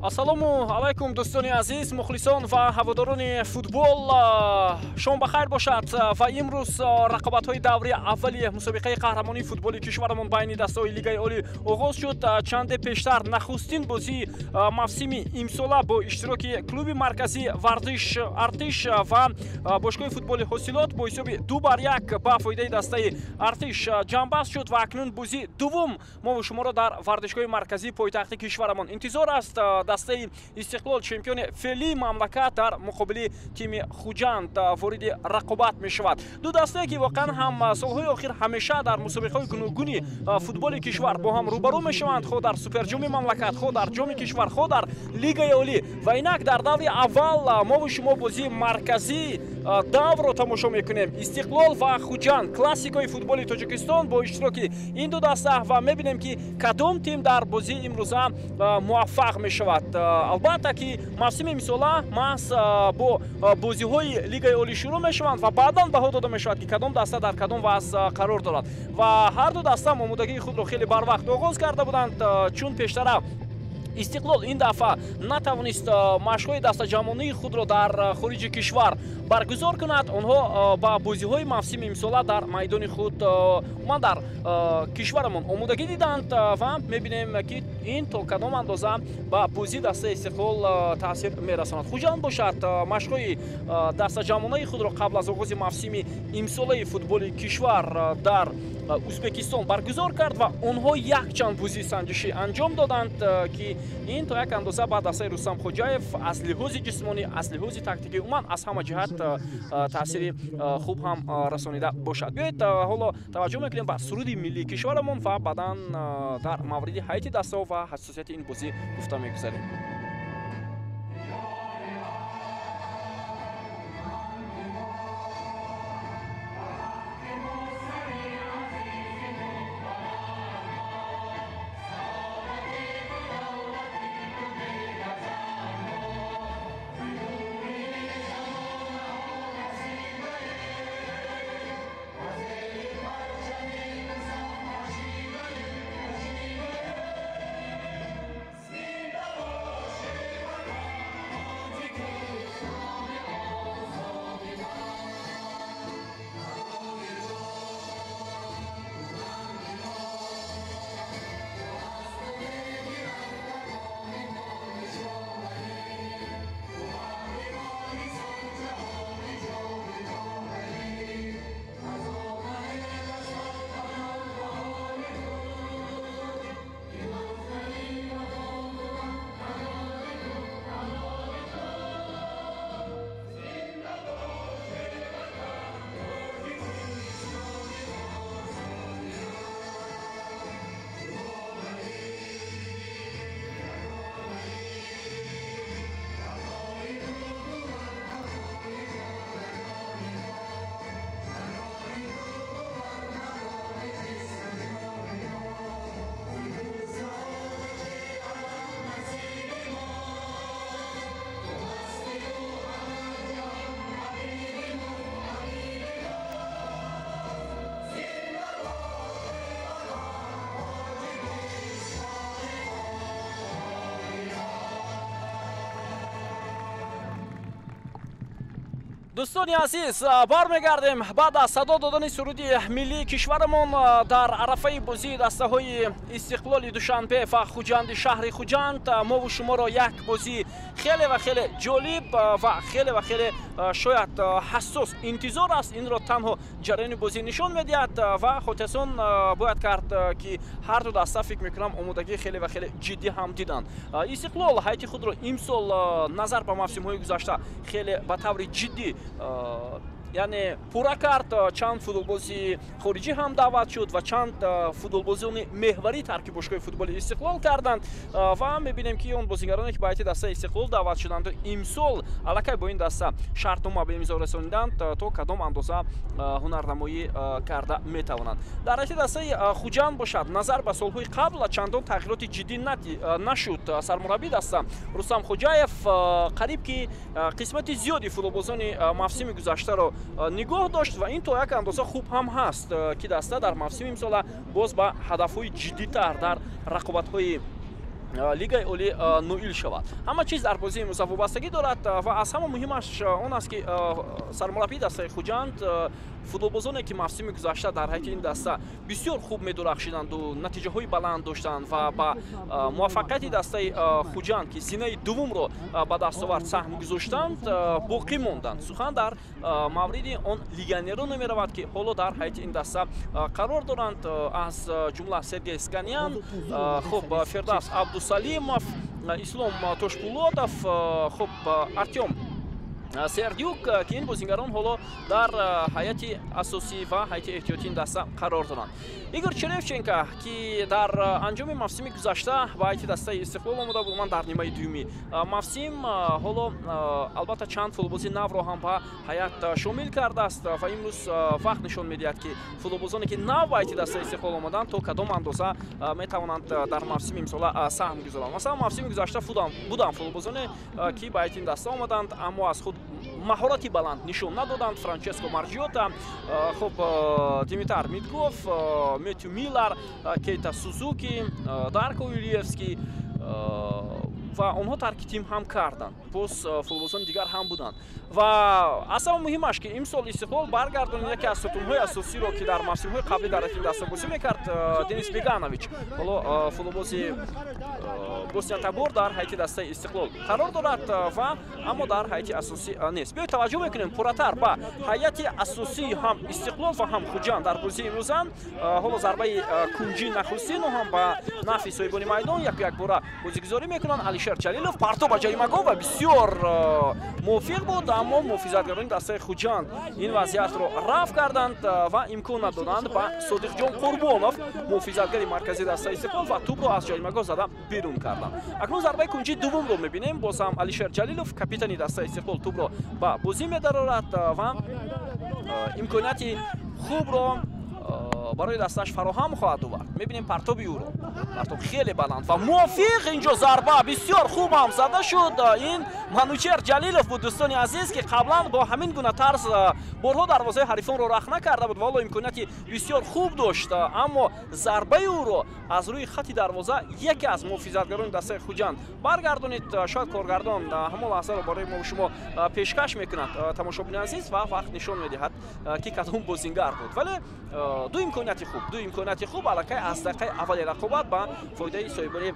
Ассалому алайкум дӯстони азиз, мухлисон ва ҳаводорони футбол, шом бахайр бошад. Ва имрӯз рақобатҳои даври аввали мусобиқаи қаҳрамонии футболи кишварамон байни дастаҳои Лигаи олӣ оғоз шуд. Чанде пештар нахустин бозии мавсими имсола бо иштироки клуби марказӣ Вардиш Артиш ва бошгоҳи футболи ҳосилот бо ҳисоби 2-1 ба фоидаи дастаи Артиш ҷамъбаст шуд ва акнун бозии дуввум мо шуморо дар вардишгоҳи марказии пойтахти кишварамон интизор аст. Дастаи Истиқлол, чемпиони феълии мамлакат, дар муқобили тими Хуҷанд вориди рақобат мешавад. Ду дастае ки воқеан ҳам солҳои охир ҳамеша дар мусобиқаҳои гуногуни футболи кишвар бо ҳам рӯбарӯ мешаванд, хо дар суперҷоми мамлакат, хо дар ҷоми кишвар, хо дар Лигаи олӣ. Ва инак дар даври аввал мо шумо бозии марказии даврро тамошо мекунем. Истиқлол ва Хуҷанд, классикои футболи Тоҷикистон бо иштироки ин ду даста ва мебинем ки кадом тим дар бозии имрӯза муваффақ мешавад. Албатта ки мавсими имсола маҳз бо бозиҳои Лигаи олӣ шурӯъ мешаванд ва баъдан баҳо дода мешавад ки кадом даста дар кадом вазъ қарор дорад. Ва ҳар ду даста омодагии худро хеле барвақт оғоз карда буданд. Чун пештара Истиқлол ин дафъа натавонист машқҳои дастаҷамонии худро дар хориҷи кишвар баргузор кунад. онҳо ба бозиҳои мавсими имсола дар майдони худ уман дар кишварамон омодагӣ диданд ва мебинем ки ин то кадом андоза ба бозии дастаи Истиқлол таъсир мерасонад. Хуҷанд бошад машқҳои дастаҷамонаи худро қабл аз оғози мавсими имсолаи футболи кишвар дар Узбекистон баргузор кард ва онҳо якчанд бозии санҷишӣ анҷом доданд ки ин то як андоза ба дастаи Рустам Хоҷаев аз лиҳози ҷисмонӣ, аз лиҳози тактикӣ уман аз ҳама ҷиҳат таъсири хуб ҳам расонида бошад. Биёед ҳоло таваҷҷӯҳ мекунем ба суруди миллии кишварамон ва баъдан дар мавриди ҳайати дастаҳо ва ҳассосияти ин бозӣ гуфта мегузарем. дӯстони азиз, бармегардем баъд аз садо додани суруди миллии кишварамон дар арафаи бозии дастаҳои Истиқлоли Душанбе ва Хуҷанди шаҳри Хуҷанд. мову шуморо як бозии хеле ва хеле ҷолиб ва хеле шояд ҳассос интизор аст. инро танҳо ҷараёни бозӣ нишон медиҳад ва хотисон бояд кард ки ҳар ду даста фикр мекунам омодагии хеле ва хеле ҷиддӣ ҳам диданд. Истиқлол ҳайати худро имсол назар ба мавсимҳои гузашта хеле ба таври ҷиддӣ яъне пурра кард. Чанд футболбози хориҷӣ ҳам даъват шуд ва чанд футболбозони меҳварӣ тарки бошгоҳи футболи Истиқлол карданд ва мебинем ки он бозигароне ки ба ҳайати дастаи Истиқлол даъват шуданду имсол аллакай бо ин даста шартнома ба имзо расониданд то кадом андоза ҳунарнамоӣ карда метавонанд. Дар ҳайати дастаи Хуҷанд бошад назар ба солҳои қабл чандон тағйироти ҷиддӣ нашуд. Сармураббии даста Рустам Хоҷаев қариб ки қисмати зиёди футболбозони мавсими гузаштаро нигоҳ дошт ва ин то як андоза хуб ҳам ҳаст ки даста дар мавсими имсола боз ба ҳадафҳои ҷиддитар дар рақобатҳои лигаи оли ноил шавад. Ҳама чиз дар бозии имрӯза вобастагӣ дорад ва аз ҳама муҳимаш он аст ки сармураббии дастаи Хуҷанд футболбозоне ки мавсими гузашта дар ҳайати ин даста бисёр хуб медурахшиданду натиҷаҳои баланд доштанд ва ба муваффақияти дастаи Хуҷанд ки синаи дуввумро ба дастовард саҳм гузоштанд боқӣ монданд. Сухан дар мавриди он легионерон меравад ки ҳоло дар ҳайати ин даста қарор доранд, аз ҷумла Сергей Сканян, хуб Фирдавс Абдусалимов, Ислом Тошпулотов, хуб Артем Сердюк ки ин бозингарон ҳоло дар ҳайати асосӣ ва ҳайати эҳтиётии ин даста қарор доранд. Игор Черевченко ки дар анҷоми мавсими гузашта ба ҳайати дастаи Истиқлол омода буд, ман дар нимаи дуюми мавсим ҳоло албатта чанд футболбози навро ҳам ба ҳаят шомил кардааст ва имрӯз вақт нишон медиҳад ки футболбозоне ки нав ба ҳайати дастаи Истиқлол омаданд то кадом андоза метавонанд дар мавсими имсола саҳм гузоранд. Масалан мавсими гузашта буданд футболбозоне ки ба ҳайати ин даста омаданд, аммо аз худ маҳорати баланд нишон надоданд. Франческо Марҷиота, хуб Димитар Митков, Мэтью Миллар, Кейта Сузуки, Дарко Юлиевский ва онҳо тарки тим ҳам карданд. Боз футболбозони дигар ҳам буданд. Ва асл муҳимаш ки имсол Истиқлол баргардонид яке аз сутунҳои асосиро ки дар мавсимҳои қаблӣ дар ин даста бозӣ мекард, Денис Беганович, ҳоло футболбози Босния Табор дар ҳайати дастаи Истиқлол қарор дорад ва аммо дар ҳайати асосӣ нест. Биёед таваҷҷӯҳ мекунем пурратар ба ҳайати асосии ҳам Истиқлол ва ҳам Хуҷанд дар бозии имрӯзан. Ҳоло зарбаи кунҷи нахустину ҳам ба нафъи соҳибони майдон як-якбора бозигузорӣ мекунанд. Алишер Ҷалилов парту ба ҷаримагоҳ ва бисёр мувофиқ буд, аммо муҳофизатгарони дастаи Хуҷанд ин вазъиятро рафъ карданд ва имкон надоданд ба Содиқҷон Қурбонов, муҳофизатгари марказии дастаи Истиқлол, ва тӯбро аз ҷаримагоҳ зада берун карданд. Акнун зарбаи кунҷи дуввумро мебинем. Боз ҳам Алишер Ҷалилов, капитани дастаи Истиқлол, тӯбро ба бозӣ медарорад ва имконияти хубро барои дасташ фароҳам хоҳад овард. Мебинем партоби ӯро. Партоб хеле баланд ва мувофиқ. Инҷо зарба бисёр хуб ҳам зада шуд. Ин Манучер Ҷалилов буд, дӯстони азиз, ки қаблан бо ҳамин гуна тарз борҳо дарвозаи ҳарифонро рах накарда буд ва ҳоло имконияти бисёр хуб дошт, аммо зарбаи ӯро аз рӯи хати дарвоза яке аз муҳофизатгарони дастаи Хуҷанд баргардонид. Шояд коргардон ҳамон лаҳзаро барои мо шумо пешкаш мекунад, тамошобини азиз, ва вақт нишон медиҳад ки кадом бозингар буд. Вале ду имконияти хуб аллакай аз дақиқаи аввали рақобат ба фоидаи соҳибони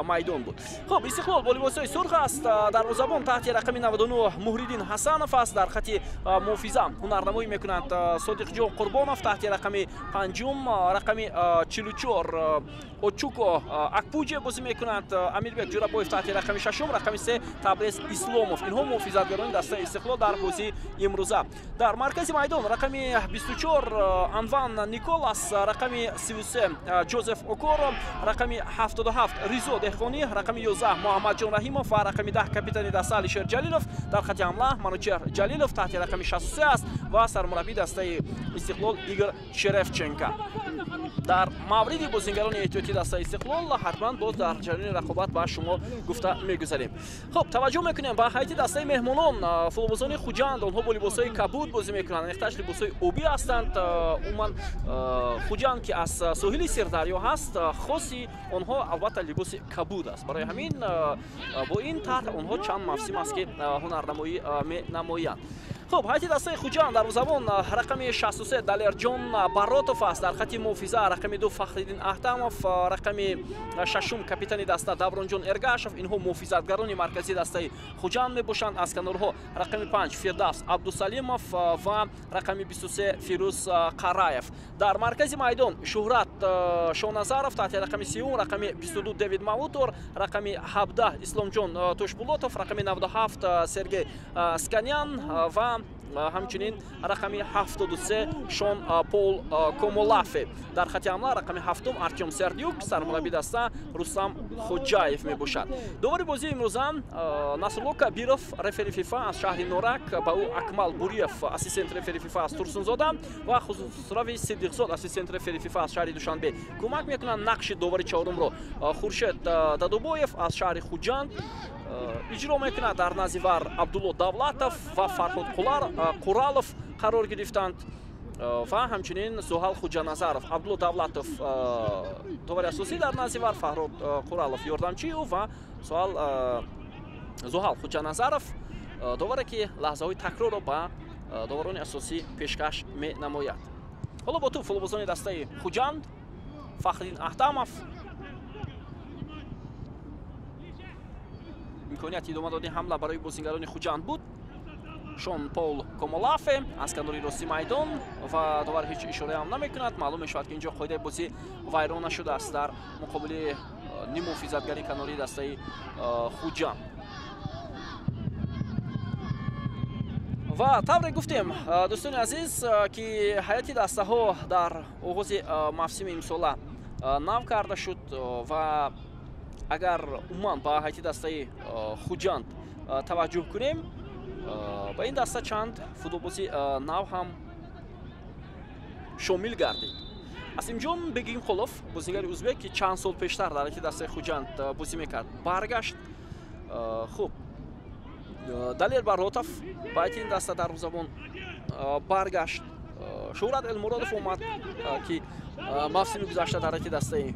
майдон буд. Хуб, Истиқлол бо либосҳои сурх аст. Дарвозабон таҳти рақами 99 Муҳриддин Ҳасанов аст. Дар хати муҳофиза ҳунарнамоӣ мекунанд Содиқҷон Қурбонов. Таҳти рақами 5 рақами 44 Очуко Акпуҷе бозӣ мекунанд. Амирбек Ҷурабоев таҳти рақами 6 рақами 3 Табрез Исломов. Инҳо муҳофизатгарони дастаи Истиқлол дар бозии имрӯза. Дар маркази майдон рақами 24 Анван Николас, рақами 33 Ҷозеф Окоро, рақами 77 Ризо Деҳқонӣ, рақами 11 Муҳаммадҷон Раҳимов ва рақами 10 капитани даста Алишер Ҷалилов. Дар хати ҳамла Манучер Ҷалилов таҳти рақами 63 аст ва сармураббии дастаи Истиқлол Игор Черевченко. Дар мавриди бозингарони эҳтиётии дастаи Истиқлол ҳатман боз дар ҷараёни рақобат ба шумо гуфта мегузарем. Хуб, таваҷҷӯҳ мекунем ба ҳайати дастаи меҳмонон. Футболбозони Хуҷанд онҳо бо либосҳои кабуд бозӣ мекунанд. Нехташ либосҳои обӣ ҳастанд. Умуман Хуҷанд ки аз соҳили Сирдарё ҳаст, хоси онҳо албатта либоси кабуд аст. Барои ҳамин бо ин тарҳ онҳо чанд мавсим аст ки ҳунарнамоӣ менамоянд. Хуб, ҳайати дастаи Хуҷанд дарвозабон рақами 63 Далерҷон Баротов аст. Дар хати муҳофиза рақами 2 Фахриддин Аҳтамов, рақами 6 капитани даста Давронҷон Эргашев. Инҳо муҳофизатгарони марказии дастаи Хуҷанд мебошанд. Аз канорҳо рақами 5 Фирдавс Абдусалимов ва рақами 23 Фирӯз Қараев. Дар маркази майдон Шуҳрат Шоназаров таҳти рақами 30, рақами 22 Давид Мавутор, рақами 17 Исломҷон Тошпулотов, рақами 97 Сергей Сканян ва ҳамчунин рақами 73 Шон Пол Комолафе. Дар хати ҳамла рақами 7 Артем Сердюк, сармураббии даста Рустам Хоҷаев мебошад. Довари бозии имрӯзан Насрулло Кабиров, рефери ФИФА аз шаҳри Норак, ба ӯ Акмал Буриев, ассистент рефери ФИФА аз Турсунзода ва Хусрави Сидиқзод, ассистент рефери ФИФА аз шаҳри Душанбе кӯмак мекунанд. Нақши довари чаҳорумро Хуршед Дадобоев аз шаҳри Хуҷанд иҷро мекунад. Дар назди вар Абдулло Давлатов ва Фарҳод Қуралов қарор гирифтанд. ва ҳамчунин Зуҳал Хуҷаназаров, Абдулло Давлатов товари асосӣ дар Називар, Фаҳрод Қуралов ёрдамчи ӯ ва Зуҳал Хуҷаназаров доваре ки лаҳзаҳои такрорро ба доварони асосӣ пешкаш менамояд. ҳоло бо ту футболбозони дастаи Хуҷанд, Фахриддин Аҳтамов имконияти идома додани ҳамла барои бозингарони Хуҷанд буд. Шон Пол Комолафе аз канори рости майдон ва довар ҳеҷ ишора ҳам намекунад. маълум мешавад ки инҷо қоидаи бозӣ вайрона шудааст дар муқобили нимуҳофизатгари канори дастаи Хуҷанд. ва тавре гуфтем дӯстони азиз ки ҳайати дастаҳо дар оғози мавсими имсола нав карда шуд ва агар умуман ба ҳайати дастаи Хуҷанд таваҷҷӯҳ кунем, ба ин даста чанд футболбози нав ҳам шомил гардид. Асимҷон Бегимқулов, бозингари узбек, ки чанд сол пештар дар ҳайати дастаи Хуҷанд бозӣ мекард, баргашт. хуб, Далер Баротов ба ҳайати ин даста дарвозабон баргашт. Шӯҳрат Элмуродов омад, ки мавсими гузашта дар ҳайати дастаи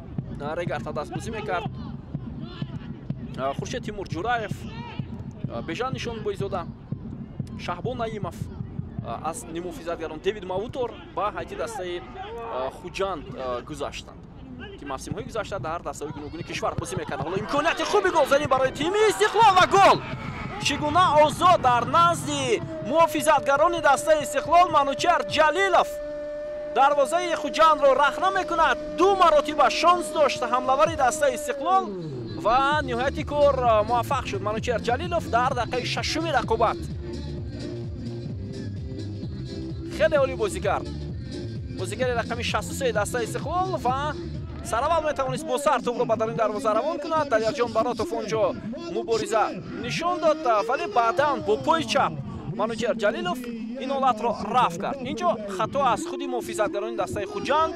Регартадаст бозӣ мекард. Хуршед Тимур Ҷураев, Бежан Нишон Бойзода, Шаҳбон Наимов, аз нимуҳофизатгарон Девид Мавутор ба ҳайати дастаи Хуҷанд гузаштанд, ки мавсимҳои гузашта дар дастаҳои гуногуни кишвар бозӣ мекарданд. ҳоло имконияти хуби голзанӣ барои тими Истиқлол ва гол! чӣ гуна озод дар назди муҳофизатгарони дастаи Истиқлол. Манучар Ҷалилов дарвозаи Хуҷандро рахна мекунад. ду маротиба шонс дошт ҳамлавари дастаи Истиқлол ва ниҳояти кор муваффақ шуд Манучар Ҷалилов дар дақиқаи шашуми рақобат. хеле олӣ бозӣ кард бозигари рақами 63 дастаи Истиқлол ва сараввал метавонист бо сар тӯбро ба даруни дарвоза равон кунад. Далерҷон Баротов онҷо мубориза нишон дод, вале баъдан бо пои чап Манучар Ҷалилов ин ҳолатро рафт кард. инҷо хато аз худи муҳофизатгарони дастаи Хуҷанд.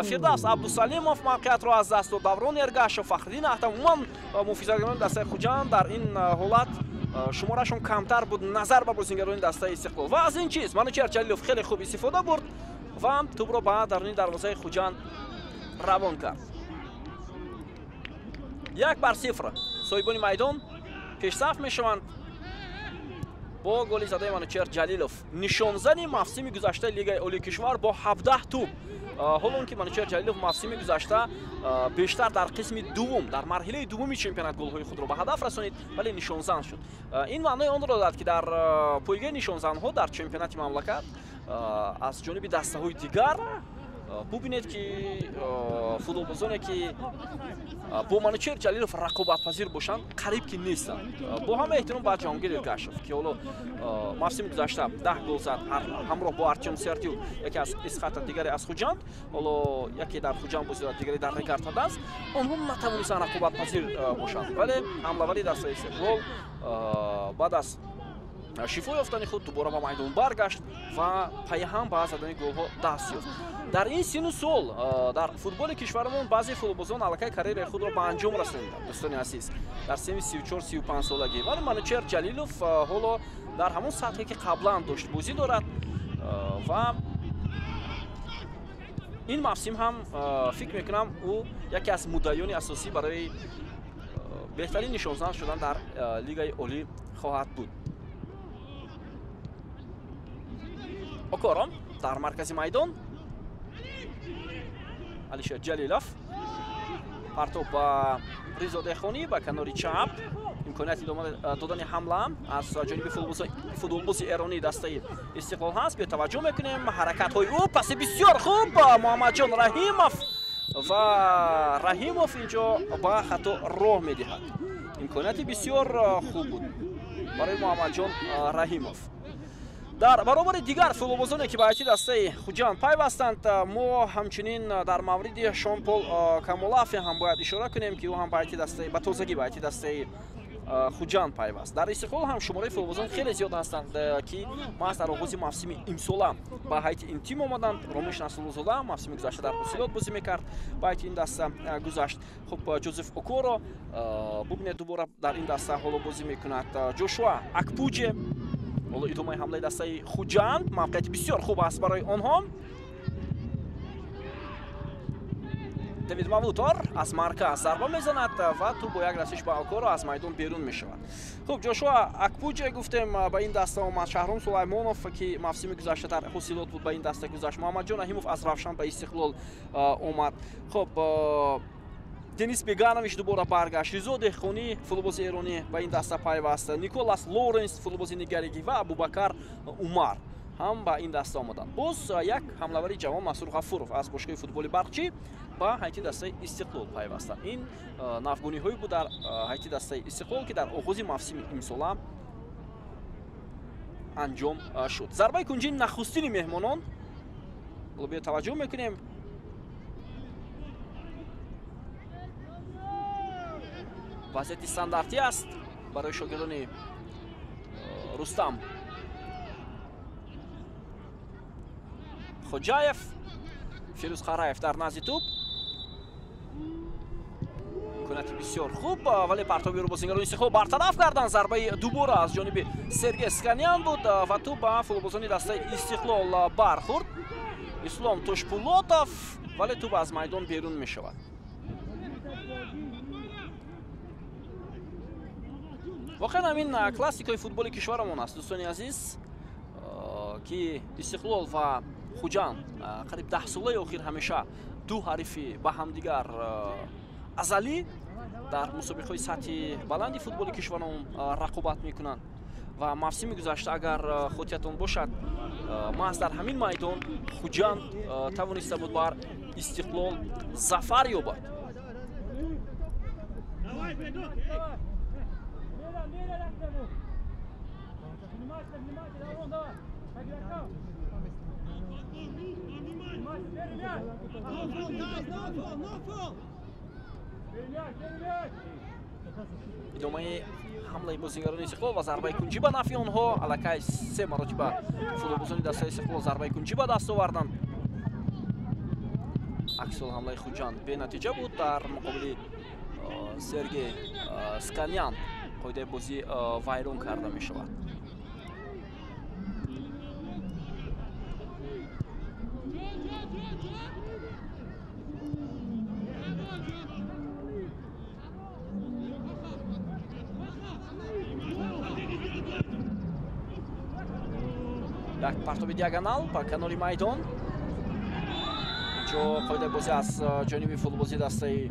Фирдавс Абдусалимов мавқеиятро аз даст дод. Даврон Эргашев, Фахриддин Аҳтам, умуман муҳофизатгарони дастаи Хуҷанд дар ин ҳолат шуморашон камтар буд назар ба бозингарони дастаи Истиқлол. ва аз ин чиз Манучар Ҷалилов хеле хуб истифода бурд ва тӯбро ба даруни дарвозаи Хуҷанд равон кард. 1-0 соҳибони майдон пешсаф мешаванд бо голи задаи Манучар Ҷалилов. нишонзани мавсими гузашта Лигаи олии кишвар бо 17 тӯб. ҳолон ки Манучар Ҷалилов мавсими гузашта бештар дар қисми дуввум, дар марҳилаи дуввуми чемпионат голҳои худро ба ҳадаф расонид, вале нишонзан шуд. ин маънои онро додад ки дар пойгаи нишонзанҳо дар чемпионати мамлакат аз ҷониби дастаҳои дигар бубинед ки футболбозоне ки бо Манучар Ҷалилов рақобатпазир бошанд қариб ки нестанд. бо ҳама эҳтиром ба Ҷаҳонгир Эргашев, ки ҳоло мавсими гузашта 10 гол зад ҳамроҳ бо Артем Сердюк, яке аз исхата, дигаре аз Хуҷанд. ҳоло яке дар Хуҷанд бозӣ дорад, дигаре дар Регартадаст. онҳо натавонистанд рақобатпазир бошанд, вале ҳамлавари дастаи Истиқлол баъд аз шифои ёфтани худ дубора ба майдон баргашт ва пайҳам ба задани голҳо даст ёфт. дар ин сину сол дар футболи кишварамон баъзе футболбозон аллакай карьераи худро ба анҷом расониданд. дӯстони азиз, дар сени 34-35 солагӣ, вале Манучар Ҷалилов ҳоло дар ҳамон сатҳе ки қаблан дошт бозӣ дорад ва ин мавсим ҳам фикр мекунам ӯ яке аз муддаёни асосӣ барои беҳтарин нишонзан шудан дар Лигаи олӣ хоҳад буд. Окором дар маркази майдон Алишер Ҷалилов, партоб ба Ризо Дехонӣ ба канори чап. имконияти додани ҳамла аз ҷониби футболбози эронӣ дастаи Истиқлол ҳаст. биё таваҷҷӯҳ мекунем ҳаракатҳои ӯ. паси бисёр хуб Муҳаммадҷон Раҳимов ва Раҳимов инҷо ба хато роҳ медиҳад. имконияти бисёр хуб буд барои Муҳаммадҷон Раҳимов. дар баробари дигар футболбозоне ки ба ҳайати дастаи Хуҷанд пайвастанд, мо ҳамчунин дар мавриди Шон Пол Комолафе ҳам бояд ишора кунем, ки ӯ ҳам ба ҳайати дастаи ба тозагӣ ба ҳайати дастаи Хуҷанд пайваст. дар Истиқлол ҳам шумораи футболбозон хеле зиёд ҳастанд, ки маҳз дар оғози мавсими имсола ба ҳайати ин тим омаданд. Ромиш Насруллозода мавсими гузашта дар Ҳосилот бозӣ мекард, ба ҳайати ин даста гузашт. хуб, Ҷозеф Окоро бубинед дубора дар ин даста ҳоло бозӣ мекунад. Ҷошуа Акпуҷе ҳоло идомаи ҳамлаи дастаи Хуҷанд, мавқеъияти бисёр хуб аст барои онҳо. Давид Мавлутор аз марказ зарба мезанад ва ту бо як расиш ба Окоро аз майдон берун мешавад. Хуб, Ҷошуа Акпуҷе гуфтем ба ин даста омад. Шаҳром Сулаймонов ки мавсими гузашта дар ҳосилот буд ба ин даста гузашт. Муҳаммадҷон Аҳимов аз Равшан ба Истиқлол омад. Хуб, Денис Беганович дубора баргашт. Ризо Деҳқонӣ футболбози эронӣ ба ин даста пайваст. Николас Лоренс футболбози нигаригӣ ва Абубакар Умар ҳам ба ин даста омаданд. Боз як ҳамлавари ҷавон Масрур Ғафуров аз бошгоҳи футболи Барқчӣ ба ҳайти дастаи Истиқлол пайвастанд. Ин навгуниҳое буд дар ҳайти дастаи Истиқлол ки дар оғози мавсими имсола анҷом шуд. Зарбаи кунҷи нахустини меҳмонон. Бия таваҷҷӯҳ мекунем. Вазъияти стандартӣ аст барои шогирдони Рустам Хоҷаев. Фирӯз Қараев дар назди тӯб. Имконияти бисёр хуб, вале партоби рӯбозингарони Истиқлол бартараф карданд. Зарбаи дубора аз ҷониби Сергей Сканян буд ва тӯб ба футболбозони дастаи Истиқлол бархӯрд. Ислом Тошпулотов, вале тӯб аз майдон берун мешавад. воқеан ҳамин классикаи футболи кишварамон аст, дӯстони азиз, ки Истиқлол ва Хуҷанд қариб 10 солаи охир ҳамеша ду ҳарифи ба ҳамдигар азалӣ дар мусобиқаҳои сатҳи баланди футболи кишварамон рақобат мекунанд ва мавсими гузашта агар хотиятон бошад, маҳз дар ҳамин майдон Хуҷанд тавониста буд бар Истиқлол зафар ёбад. идомаи ҳамлаи бозигарони Истиқлол ва зарбаи кунҷӣ ба нафи онҳо. Аллакай 3 маротиба футболбозони дастаи Истиқлол зарбаи кунҷӣ ба даст оварданд. аксол ҳамлаи Хуҷанд бенатиҷа буд дар муқобили Сергей Сканян. қоидаи бозӣ вайрон карда мешавад. як партоби диагонал ба канори майдон. инҷо қоидаи бозӣ аз ҷониби футболбози дастаи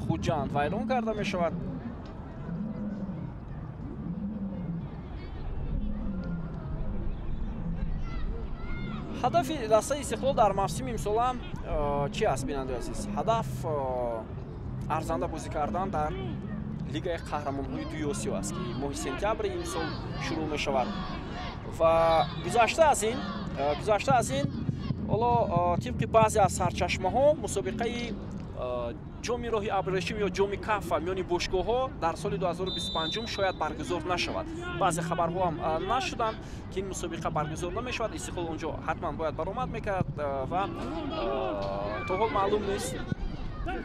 Хуҷанд вайрон карда мешавад. ҳадафи дастаи Истиқлол дар мавсими имсола чи аст бинандаи азиз? ҳадаф арзанда бозӣ кардан дар Лигаи Қаҳрамонҳои Дуи Осиё аст ки моҳи сентябри имсол шурӯъ мешавад. ва гузашта аз ин ҳоло тибқи баъзе аз сарчашмаҳо мусобиқаи ҷоми роҳи абрӯрешим ё ҷоми кафа миёни бошгоҳҳо дар соли 2025 шояд баргузор нашавад. баъзе хабарҳо ҳам нашуданд ки ин мусобиқа баргузор намешавад. Истиқлол онҷо ҳатман бояд баромад мекард ва то ҳол маълум нест.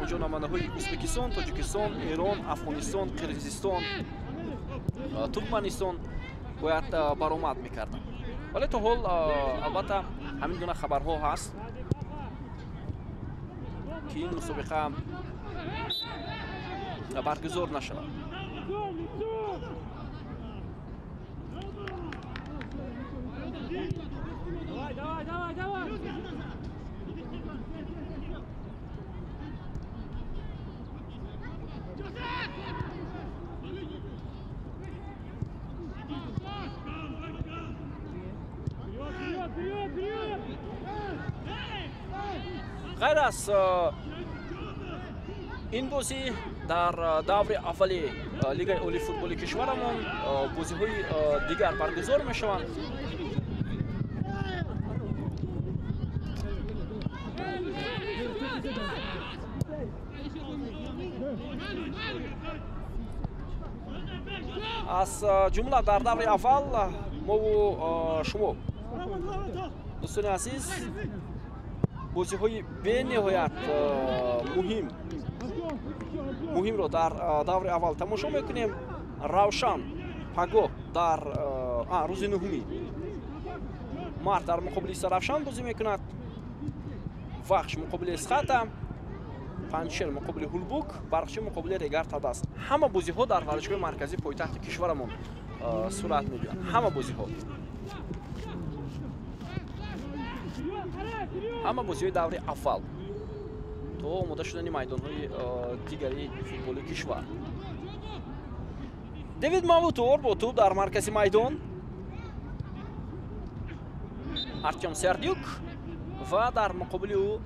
онҷо намояндаҳои Ӯзбекистон, Тоҷикистон, Эрон, Афғонистон, Қирғизистон, Туркманистон бояд баромад мекарданд. вале то ҳол албатта ҳамин гуна хабарҳо ҳаст ки ин мусобиқа баргузор нашавад. غیر از این بازی در دور اولی لیگ اولی فوتبال کشورمون بازی‌های دیگر برگزار می‌شوند. از جمله در دور اول ما و شما دوستان عزیز بازی‌های به‌نهایت مهم رو در دور اول تماشا می‌کنیم. равшан пагоҳ дар рӯзи нуҳумӣ. Мард дар муқобили Сарафшан бозӣ мекунад. Вахш муқобили Эсхата, Панчер муқобили Ҳулбук, Барқчӣ муқобили Регар Тадаст. Ҳама бозиҳо дар варзишгоҳи марказии пойтахти кишварамон сурат мегиранд. Ҳама бозиҳо. ҳама бозиҳои даври аввал то омода шудани майдонҳои дигари футболи кишвар. Давид Мавутор бо тӯб дар маркази майдон. Артем Сердюк ва дар муқобили ӯ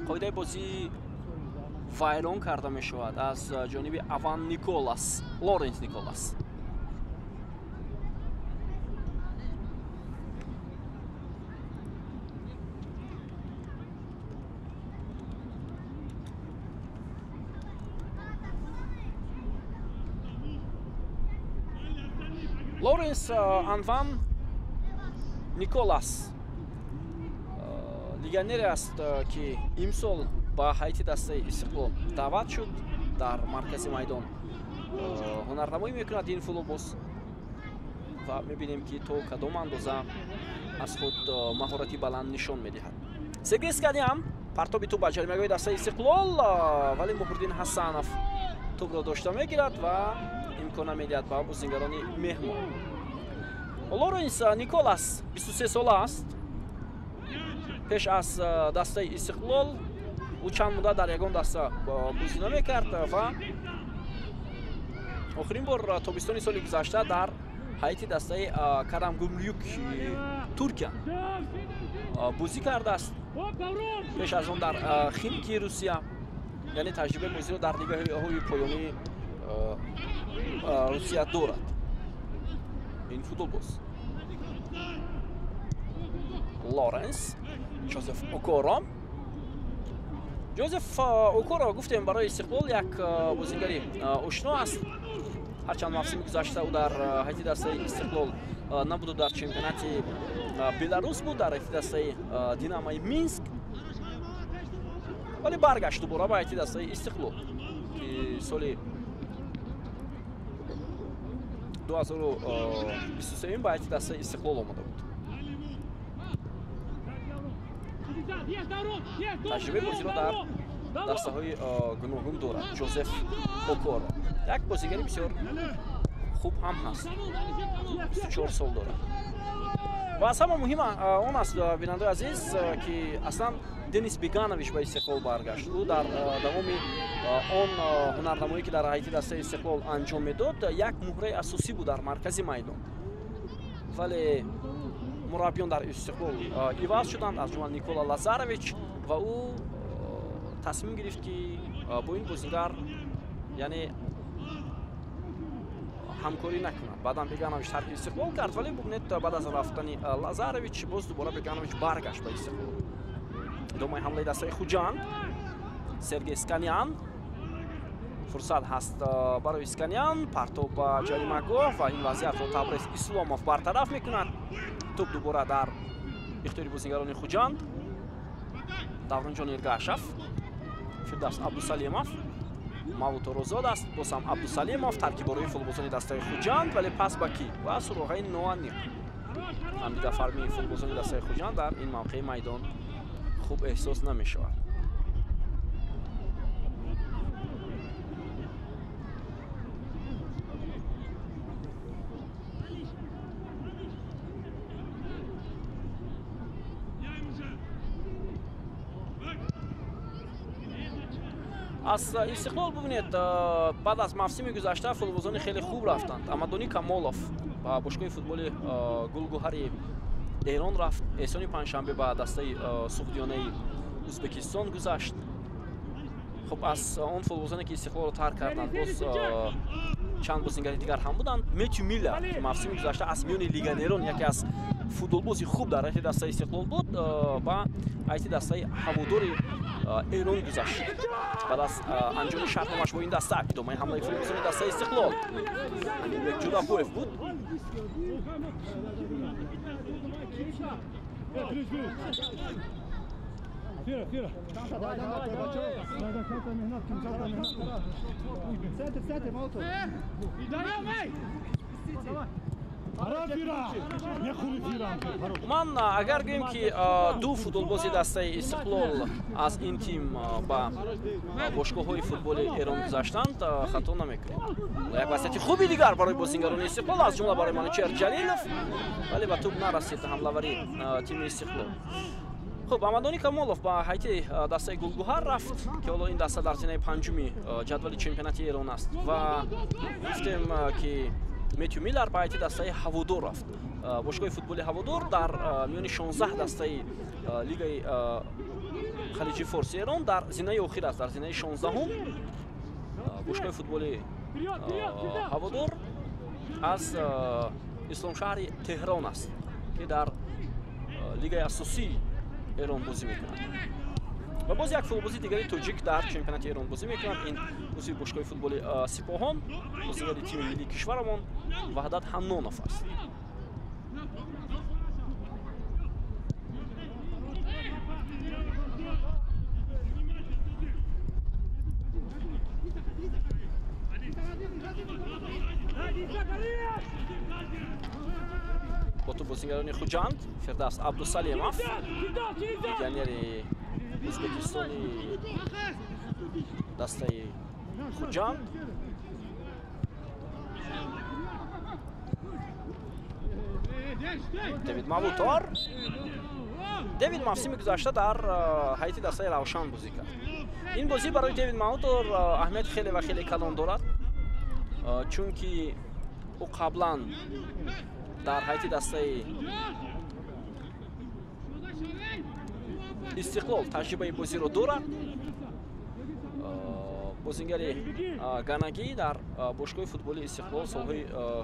қоидаи бозӣ вайрон карда мешавад аз ҷониби Аван Николас, Лоренс Николас. Лоренс Анван Николас легионере аст, ки имсол ба ҳайати дастаи Истиқлол даъват шуд. Дар маркази майдон ҳунарнамоӣ мекунад ин футболбоз ва мебинем ки то кадом андоза аз худ маҳорати баланд нишон медиҳад. Сергей Сканян партоби тӯб ба ҷаримагоҳи дастаи Истиқлол, вале Муҳриддин Ҳасанов тӯбро дошта мегирад ва имкона медиҳад ба бозингарони меҳмон. Лоренс Николас 23 сола аст. пеш аз дастаи Истиқлол ӯ чанд муддат дар ягон даста бозӣ намекард ва охирин бор тобистони соли гузашта дар ҳайати дастаи Карамгумрюк Туркия бозӣ кардааст. пеш аз он дар Химки Русия, яъне таҷрибаи бозиро дар лигаҳои поёнии Русия дорад ин футболбоз. Лоренс Ҷозеф Окоро. Ҷозеф Окоро гуфтем барои Истиқлол як бозигари ошно аст. ҳарчанд мавсими гузашта ӯ дар ҳайати дастаи Истиқлол набуду, дар чемпионати Беларус буд, дар ҳайати дастаи Динамои Минск, вале баргашт дубора ба ҳайати дастаи Истиқлол ки соли 2023 ба ҳайати дастаи Истиқлол омада буд. таҷрибаи бозиро дар дастаҳои гуногун дорад Ҷозеф Окоро. як бозигари бисёр хуб ҳам ҳаст. 24 сол дорад. ва аз ҳама муҳим он аст, бинандаи азиз, ки аслан Денис Беганович ба Истиқлол баргашт. ӯ дар давоми он ҳунарнамоие ки дар ҳайати дастаи Истиқлол анҷом медод, як муҳраи асосӣ буд дар маркази майдон. вале мураббиён дар Истиқлол иваз шуданд, аз ҷумла Никола Лазарович, ва ӯ тасмим гирифт ки бо ин бозигар яъне ҳамкорӣ накунад. баъдан Беганович тарки Истиқлол кард, вале бубнед баъд аз рафтани Лазарович боз дубора Беганович баргашт ба Истиқлол. идомаи ҳамлаи дастаи Хуҷанд. Сергей Сканян. фурсат ҳаст барои Сканян. партоб ба ҷаримагоҳ ва ин вазъиятро Табрез Исломов бартараф мекунад. тӯб дубора дар ихтиёри бозингарони Хуҷанд. Давронҷон Иргашев, Фирдавс Абдусалимов, Мавутор озод аст, боз ҳам Абдусалимов, таркибборои футболбозони дастаи Хуҷанд, вале пас ба ки ва суроғаи Ноаниқ. ҳамдида фармии футболбозони дастаи Хуҷанд дар ин мавқеи майдон хуб эҳсос намешавад. аз Истиқлол бубинед, баъд аз мавсими гузашта футболбозони хеле хуб рафтанд. Амадони Камолов ба бошгоҳи футболи Гулгӯҳари Эрон рафт. Эҳсони Панҷшанбе ба дастаи Суғдиёнаи Узбекистон гузашт. хуб аз он футболбозоне ки Истиқлолро тарк карданд, боз чанд бозингари дигар ҳам буданд. Метю Миллер ки мавсими гузашта аз миёни легионерон яке аз футболбози хуб дар ҳайати дастаи Истиқлол буд, ба ҳайати дастаи ҳаводори Эрон гузашт. баъд аз анҷоми шартномаш бо ин даста, идомаи ҳамлаи футболбозони дастаи Истиқлол Амирбек Ҷудапоев буд. ман агар гӯем ки ду футболбози дастаи Истиқлол аз ин тим ба бошгоҳҳои футболи Эрон гузаштанд, хато намекунем. Як вазъияти хуби дигар барои бозингарони Истиқлол, аз ҷумла барои Манучер Ҷалилов, вале ба тӯб нарасид ҳамлавари тими Истиқлол. خب амадони Камолов ба ҳайти дастаи Гулгӯҳар рафт, ки ҳоло ин даста дар зинаи панҷуми ҷадвали чемпионати Эрон аст, ва гуфтем ки Метью Миллер ба ҳайти дастаи Ҳаводор рафт. Бошгоҳи футболи Ҳаводор дар миёни 16 дастаи лигаи халиҷи Форси Эрон дар зинаи охир аст, дар зинаи 16ум. Бошгоҳи футболи Ҳаводор аз исломшаҳри Теҳрон аст, ки дар лигаи асосии Эрон бозӣ мекунад. Ва боз як футболбози дигари тоҷик дар чемпионати Эрон бозӣ мекунад. Ин узви бошгоҳи футболи Сипоҳон, бозигари тими миллии кишварамон Ваҳдат Ҳаннонов аст. با تو بازیگران خوجند فردوس عبدالسلیمов легионери узбекистони дастаи خوجанд. Девид Мавутор Девид мавсими гузашта дар ҳайти дастаи Равшан бозӣ кард. Ин бозӣ барои Девид Мавутор аҳамияти хеле ва хеле калон дорад, чунки ӯ қаблан дар ҳайти дастаи Истиқлол таҷрибаи бозиро дорад. Бозингари Ганагӣ дар бошгоҳи футболи Истиқлол солҳои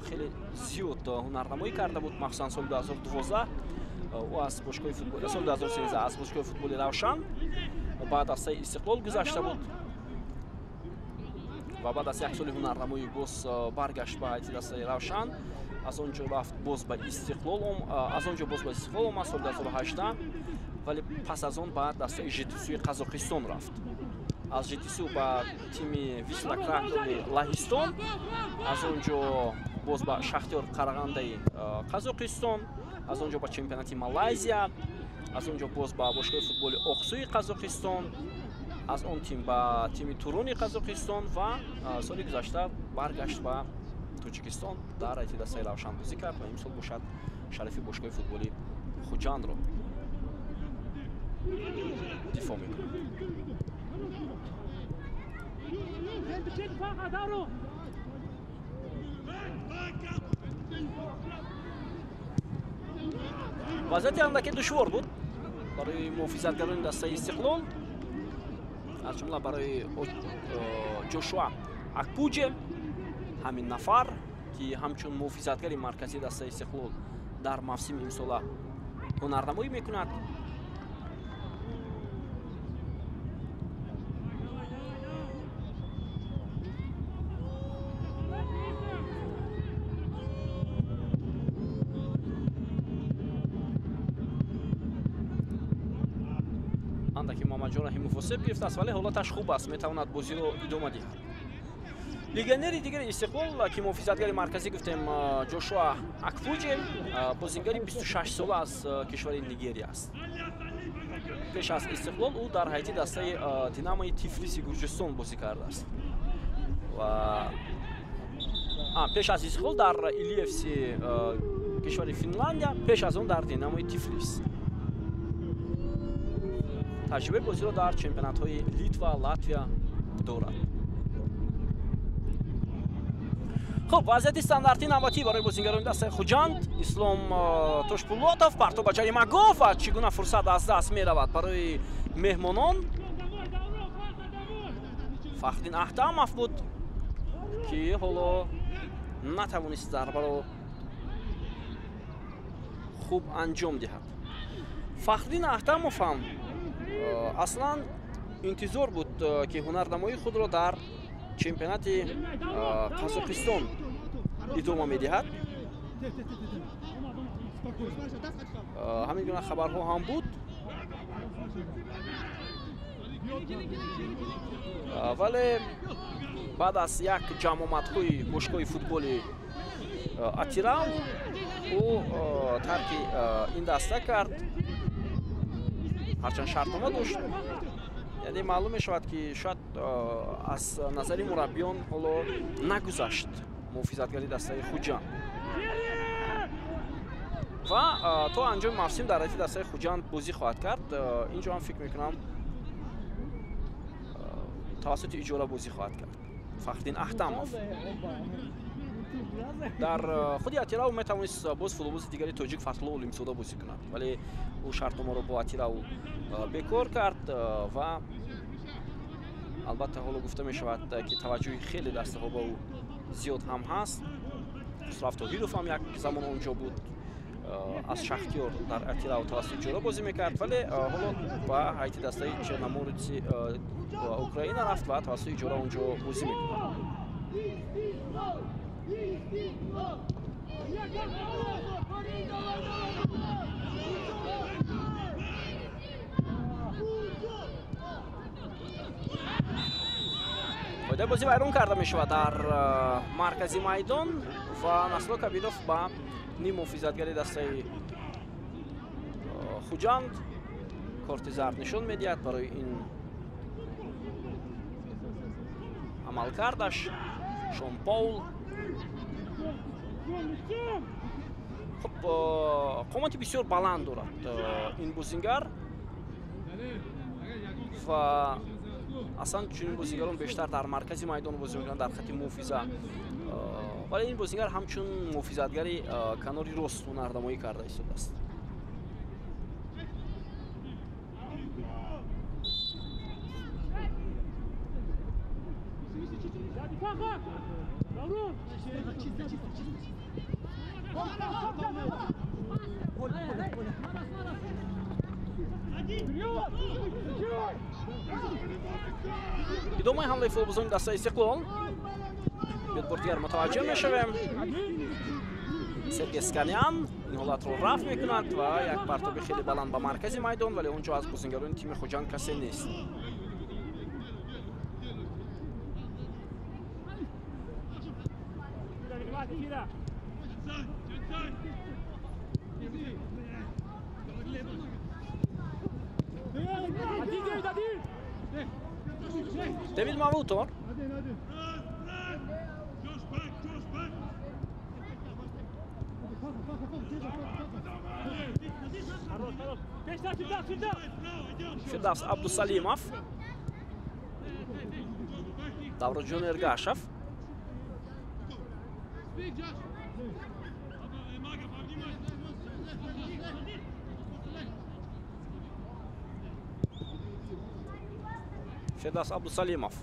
хеле зиёд ҳунарнамоӣ карда буд, махсусан соли 2012 ӯ аз бошгоҳи футболи соли 2013 аз бошгоҳи футболи Равшан ба дастаи Истиқлол гузашта буд ва баъд аз як соли ҳунарнамоӣ боз баргашт ба ҳайти дастаи Равшан. Аз он ҷо рафт боз ба Истиқлол, аз он ҷо боз ба Истиқлол омад соли 2018, вале пас аз он ба дастаи ЖТСУ-и Қазоқистон рафт. Аз ЖТСУ ба тими Висла Кракови Лаҳистон, аз он ҷо боз ба Шахтёр Қарағандаи Қазоқистон, аз он ҷо ба чемпионати Малайзия, аз он ҷо боз ба бошгоҳи футболи Оқсуи Қазоқистон, аз он тим ба тими Туруни Қазоқистон ва соли гузашта баргашт ба Тоҷикистон дар ҳайти дастаи Равшан бозӣ кард ва имсол бошад шарафи бошгоҳи футболи Хуҷандро дифоъ мекунад. вазъияти андаке душвор буд барои муҳофизатгарони дастаи Истиқлол, аз ҷумла барои Ҷошуа Акпуҷе, ҳамин нафар ки ҳамчун муҳофизатгари марказии дастаи Истиқлол дар мавсими имсола ҳунарнамоӣ мекунад. андаки Муҳаммаҷон Раҳимов осеб гирифтааст, вале ҳолаташ хуб аст, метавонад бозиро идома диҳад. Легионери дигари Истиқлол ки муҳофизатгари марказӣ гуфтем Ҷошуа Акпуҷе, бозингари 26 сола аз кишвари Нигерия аст. пеш аз Истиқлол ӯ дар ҳайти дастаи Динамои Тифлиси Гурҷистон бозӣ кардааст. пеш аз Истиқлол дар Илиевси кишвари Финландия, пеш аз он дар Динамои Тифлис. таҷрибаи бозиро дар чемпионатҳои Литва, Латвия дорад. خب وضعیت استانداردی نوبتی برای بازیگران دست خوجند اسلام توشپولاتов پرتاب به جریمه گفت چگونه فرصت از دست می رود برای مهمانان. فخرین احتماف بود که حالا نتوانست ضربه رو خوب انجام دهد. فخرین احتماف هم اصلا انتظار بود که هنرنمایی خود را در چمپیونات قزاقستان ادامه می‌دهد. همین گونه خبرها هم بود، ولی بعد از یک جمع آمدهای باشگاه فوتبال Атирал ӯ тарки ин даста кард, ҳарчанд шартнома дошт. Яъне маълум мешавад ки шояд аз назари мураббиён ҳоло нагузашт муҳофизатгари дастаи Хуҷанд ва то анҷоми мавсим дар ҳайати дастаи Хуҷанд бозӣ хоҳад кард. Инҷо ҳам фикр мекунам тавассути иҷора бозӣ хоҳад кард. Фахриддин Ахтамов дар худи Атирау метавонист боз футболбози дигари тоҷик Фатҳулло Олимсода бозӣ кунад, вале ӯ шартномаро бо Атирау бекор кард ва албатта ҳоло гуфта мешавад ки таваҷҷӯҳи хеле дастаҳо ба ӯ зиёд ҳам ҳаст. Хусраф Тоҳиров ҳам як замон онҷо буд, аз Шахтёр дар Атирау тавассути иҷора бозӣ мекард, вале ҳоло ба ҳайати дастаи Черномореци Украина рафт ва тавассути иҷора онҷо бозӣ мекунад. қоидаи бозӣ вайрон карда мешавад дар маркази майдон ва Насло Кабиров ба ним муҳофизатгари дастаи Хуҷанд корти зард нишон медиҳад барои ин амалкардаш. Шон Паул хуб қомати бисёр баланд дорад ин бозингар ва аслан чунин бозингарон бештар дар маркази майдон бозӣ мекунанд, дар хати муҳофиза, вале ин бозингар ҳамчун муҳофизатгари канори рост ҳунарнамоӣ карда истодааст. идомаи ҳамлаи футболбозони дастаи Истиқлол. Бедбордигар мутаваҷҷеҳ мешавем. Сергей Сканян ин ҳолатро рафт мекунад ва як партоби хеле баланд ба маркази майдон, вале онҷо аз бозингарони тими Хуҷанд касе нест. Давид Мавутор Фирдавс Абдусалимов, Давроҷон Эргашев, Фирдавс Абдусалимов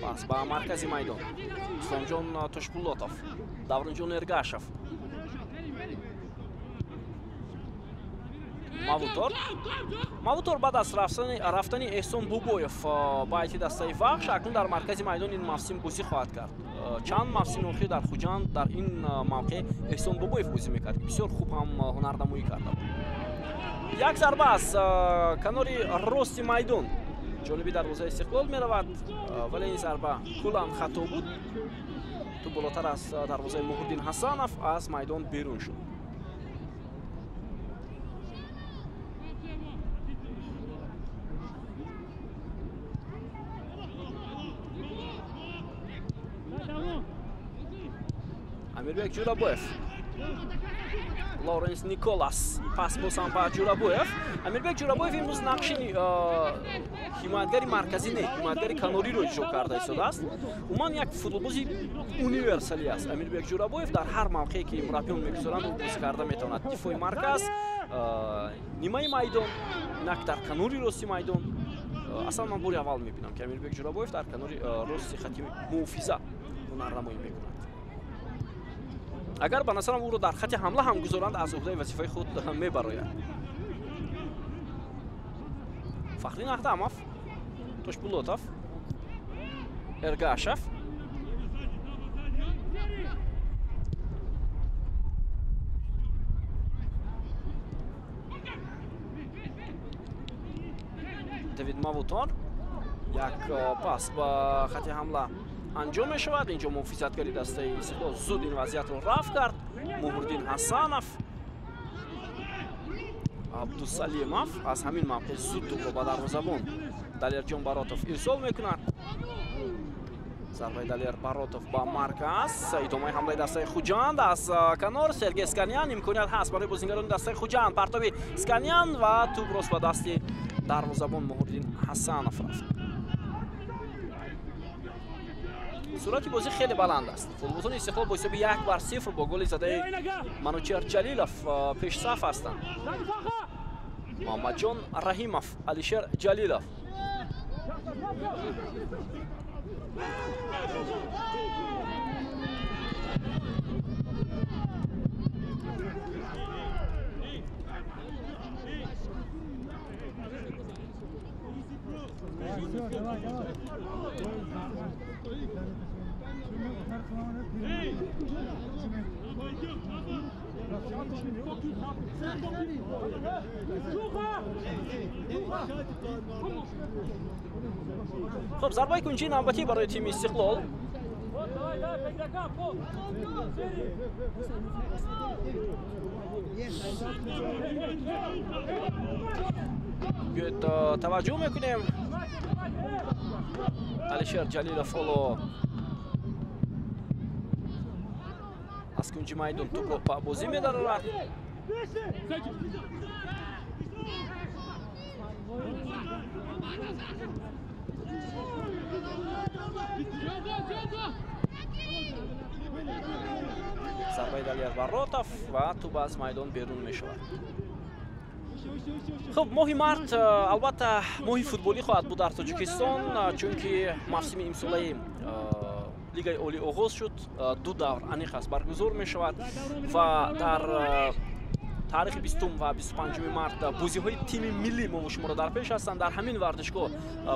пас ба маркази майдон. Исломҷон Тошпуллотов, Давроҷон Эргашев, Мавутор баъд аз рафтани Эҳсон Бубоев ба ҳайати дастаи Вахш акнун дар маркази майдон ин мавсим бозӣ хоҳад кард. Чанд мавсими охир дар Хуҷанд дар ин мавқеъ Эҳсон Бубоев бозӣ мекард, бисёр хуб ҳам ҳунарнамоӣ карда буд. Як зарба аз канори рости майдон ҷониби дарвозаи Истиқлол меравад, вале ин зарба кулан хато буд. ту болотар аз дарвозаи Муҳриддин Ҳасанов аз майдон берун шуд. Амирбек Ҷурабоев, Лоренс Николас, пас босам ба Ҷурабоев. Амирбек Ҷурабоев имрӯз нақши ҳимоятгари марказӣ не, ҳимоятгари канориро иҷро карда истодааст. Умуман як футболбози универсалӣ аст. Амирбек Ҷурабоев дар ҳар мавқеъе ки мураббиён мегузоранд ӯ бозӣ карда метавонад. Дифои марказ, нимаи майдон, инак дар канори рости майдон. Аслан ман бори аввал мебинам ки Амирбек Ҷурабоев дар канори рости хати муҳофиза ҳунарнамоӣ мекунад. Агар ба назарам ӯро дар хати ҳамла ҳам гузоранд, аз уҳдаи вазифаи худ мебарояд. Фахриддин Ахдамов, Тошпуллотов, Эргашев, Давид Мавутор, як пас ба хати ҳамла انجام میشود. اینجا محافظتگری دسته استقلال زود این وضعیت رو رفع کرد. مهرالدین حسنов عبدالسلیمов از همین موقع زود توپ رو به دروازه‌بان دلیرجان براتوف ارسال میکند. ضربه دلیر براتوف با مرکز. ادامه حمله دسته خوجند از کنار سرگی اسکانیان. امکانیت هست برای بازیگران دسته خوجند. پرتابی اسکانیان و توپ راست به دست دروازه‌بان مهرالدین حسنов رفت. سرعت بازی خیلی بلند است. فوتبالبازان استقلال با حساب 1-0 با گل زده منوچهر جلیلوف پیش صف هستند. محمدجان رحیمов، علیشیر جلیلوف. خب ضربه کنجی نوبتی برای تیم استقلال. بیاید توجه میکنیم. علیشیر جلیلوف اولو از کنجی میدان توپ رو به بازی می‌دارد. ضربه دلیر براتوف و توپ از میدان بیرون می‌شود. خب ماهی مارت البته ماهی فوتبالی خواهد بود در تاجیکستان، چون که موسم امساله لیگای اولی آغاز شد. 2 دور انیق است برگزار می شود و در تاریخ 20 و 25 مارت بازی‌های تیم ملی ما و شما را در پیش هستند. در همین ورزشگاه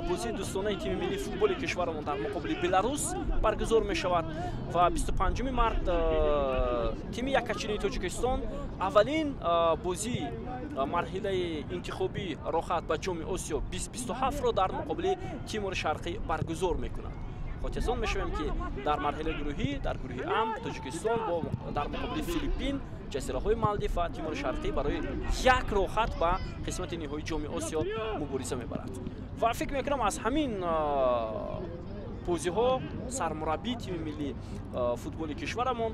بازی دوستانه تیم ملی فوتبال کشورمان در مقابل بلاروس برگزار می شود و 25 مارت تیم یکچینی تاجیکستان اولین بازی مرحله انتخابی راحت به جام آسیا 2027 را در مقابل تیمور شرقی برگزار می کند. خاطرتان میشویم که در مرحله گروهی در گروه ام تاجیکستان با در مقابل فیلیپین، جزیره‌های مالدیو و تیمور شرقی برای یک راحت به قسمت نهایی جام آسیا مبارزه میبرد و فکر میکنم از همین بازی‌ها سرمربی تیم ملی فوتبال کشورمان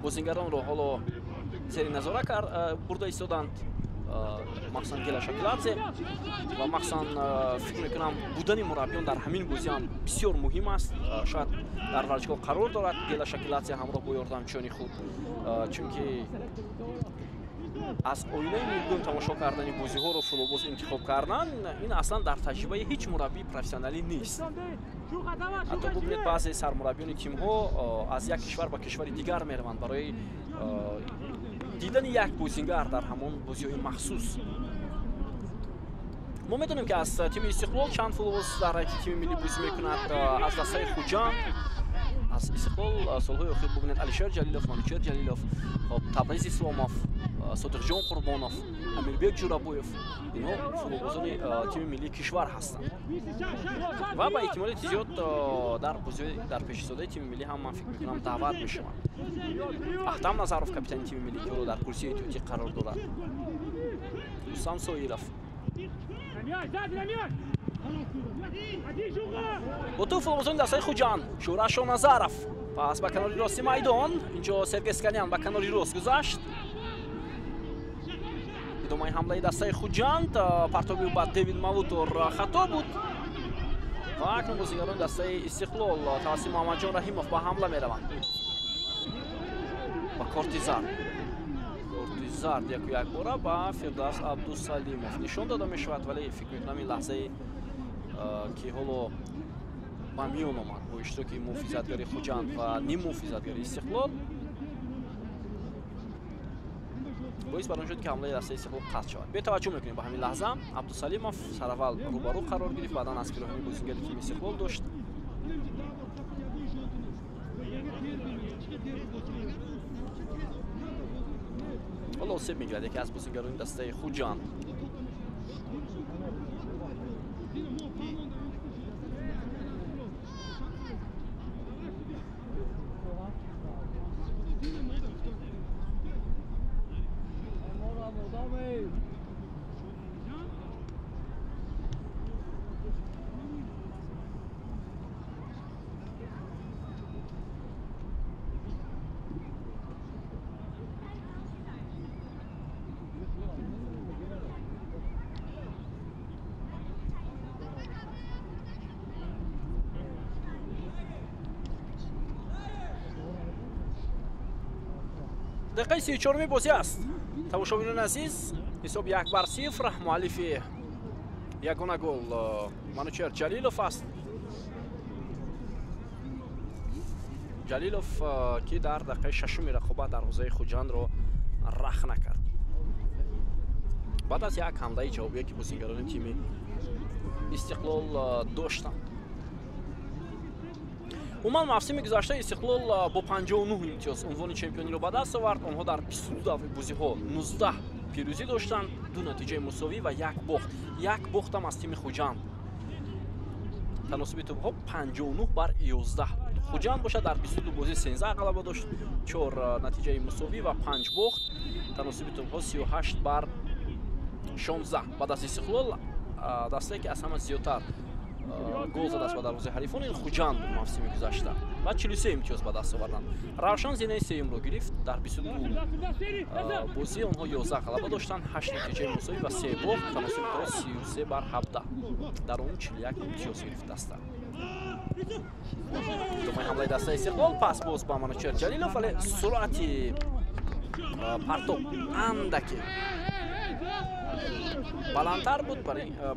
بازیگران را حالا زیر نظاره برده ایستادند. مخصوصا گیلا شاکیلادзе و مخصوصا فکر میکنم بودن مربیان در همین بازی هم بسیار مهم است. شاید در ورزشگاه قرار دارد گیلا شاکیلادзе همراه با یاردمچیان خود، چون که از آینه میلیون تماشا کردن بازی‌ها رو فوتبال انتخاب کردن این اصلا در تجربه هیچ مربی پروفسیونالی نیست. حتی ببینید بعضی سرمربیان تیم‌ها از یک کشور به کشور دیگر میروند برای دیدن یک بازیگر در همون بازی‌های مخصوص. ما میدونیم که از تیم استقلال چند فوتبالیست در تیم ملی بازی میکند. از دسته خوجند از استقلال سالهای اخیر ببینید علیشیر جلیلوف، منوچهر جلیلوف، تبریز اسلاموف، صادق جان قربانوف، امیربек جورابویف، اینها فوتبالیستان تیم ملی کشور هستند و با احتمال زیاد در بازی در پیش ایستاده تیم ملی هم من فکر میکنم دعوت میشوند. احتام نظروف کاپیتان تیم ملی که در کرسی احتیاطی قرار دارد. رستم سویلوف با توپ فوتبالیستان دسته خوجند. شورش نظروف پس به کناری راستی میدان. اینجا سرگی اسکانیان به کناری راست گذشت. ادامه حمله دسته خوجند. پرتابی با دیوید ماوتور خطا بود و اکنون بازیگران دسته استقلال توسط محمدجان رحیمов به حمله میروند. با کارت زرد یک باره با فردوس عبدالسلیمов نشان داده می شود، ولی فکر میکنم این لحظه که حالا با میان آمد با اشتراک محافظتگری خوجند و نیم محافظتگری استقلال باعث بر آن شد که حمله دسته استقلال قطع شود. به توجه میکنیم با همین لحظه عبدالسلیمov سراول روبرو قرار گرفت، بعدا از پیراهن بازیگر تیم استقلال داشت. حالا آسیب میگیرد یکی از بازیگران دسته خوجند. دقیقه 34 بازی است. تماشاگران عزیز، حساب 1-0. مؤلف یگانه گل منوچهر جلیلوف است. جلیلوف که در دقیقه 6 رقابت در حوزه خوجند را رخ نکرد. بعد از یک حمله جوابی که بازیگران تیم استقلال داشتند. عموما موسم گذشته استقلال با 59 امتیاز عنوان چمپیونی را به دست آورد. آنها در 22 بازی‌ها 19 پیروزی داشتند، 2 نتیجه مساوی و 1 باخت. 1 باخت هم از تیم خوجند. تناسب توپ‌ها 59-11. خوجند باشد در 22 بازی 13 غلبه داشت، 4 نتیجه مساوی و 5 باخت. تناسب توپ‌ها 38-16. بعد از استقلال دسته که از همه زیادتر گل زده است و دروازه حریفان این خوجند بود موسم گذشته و 43 امتیاز به دست آوردند. روشن زینه سوم را گرفت. در 22 بازی آنها 11 غلبه داشتند، 8 نتیجه مساوی و 3 باخت. تناسب توپ‌ها 33-17. در اون 41 امتیاز گرفت دسته. دومین حمله دسته استقلال پس باز با منوچهر جلیلوف، ولی سرعت پرتاب اندکی بلندتر بود.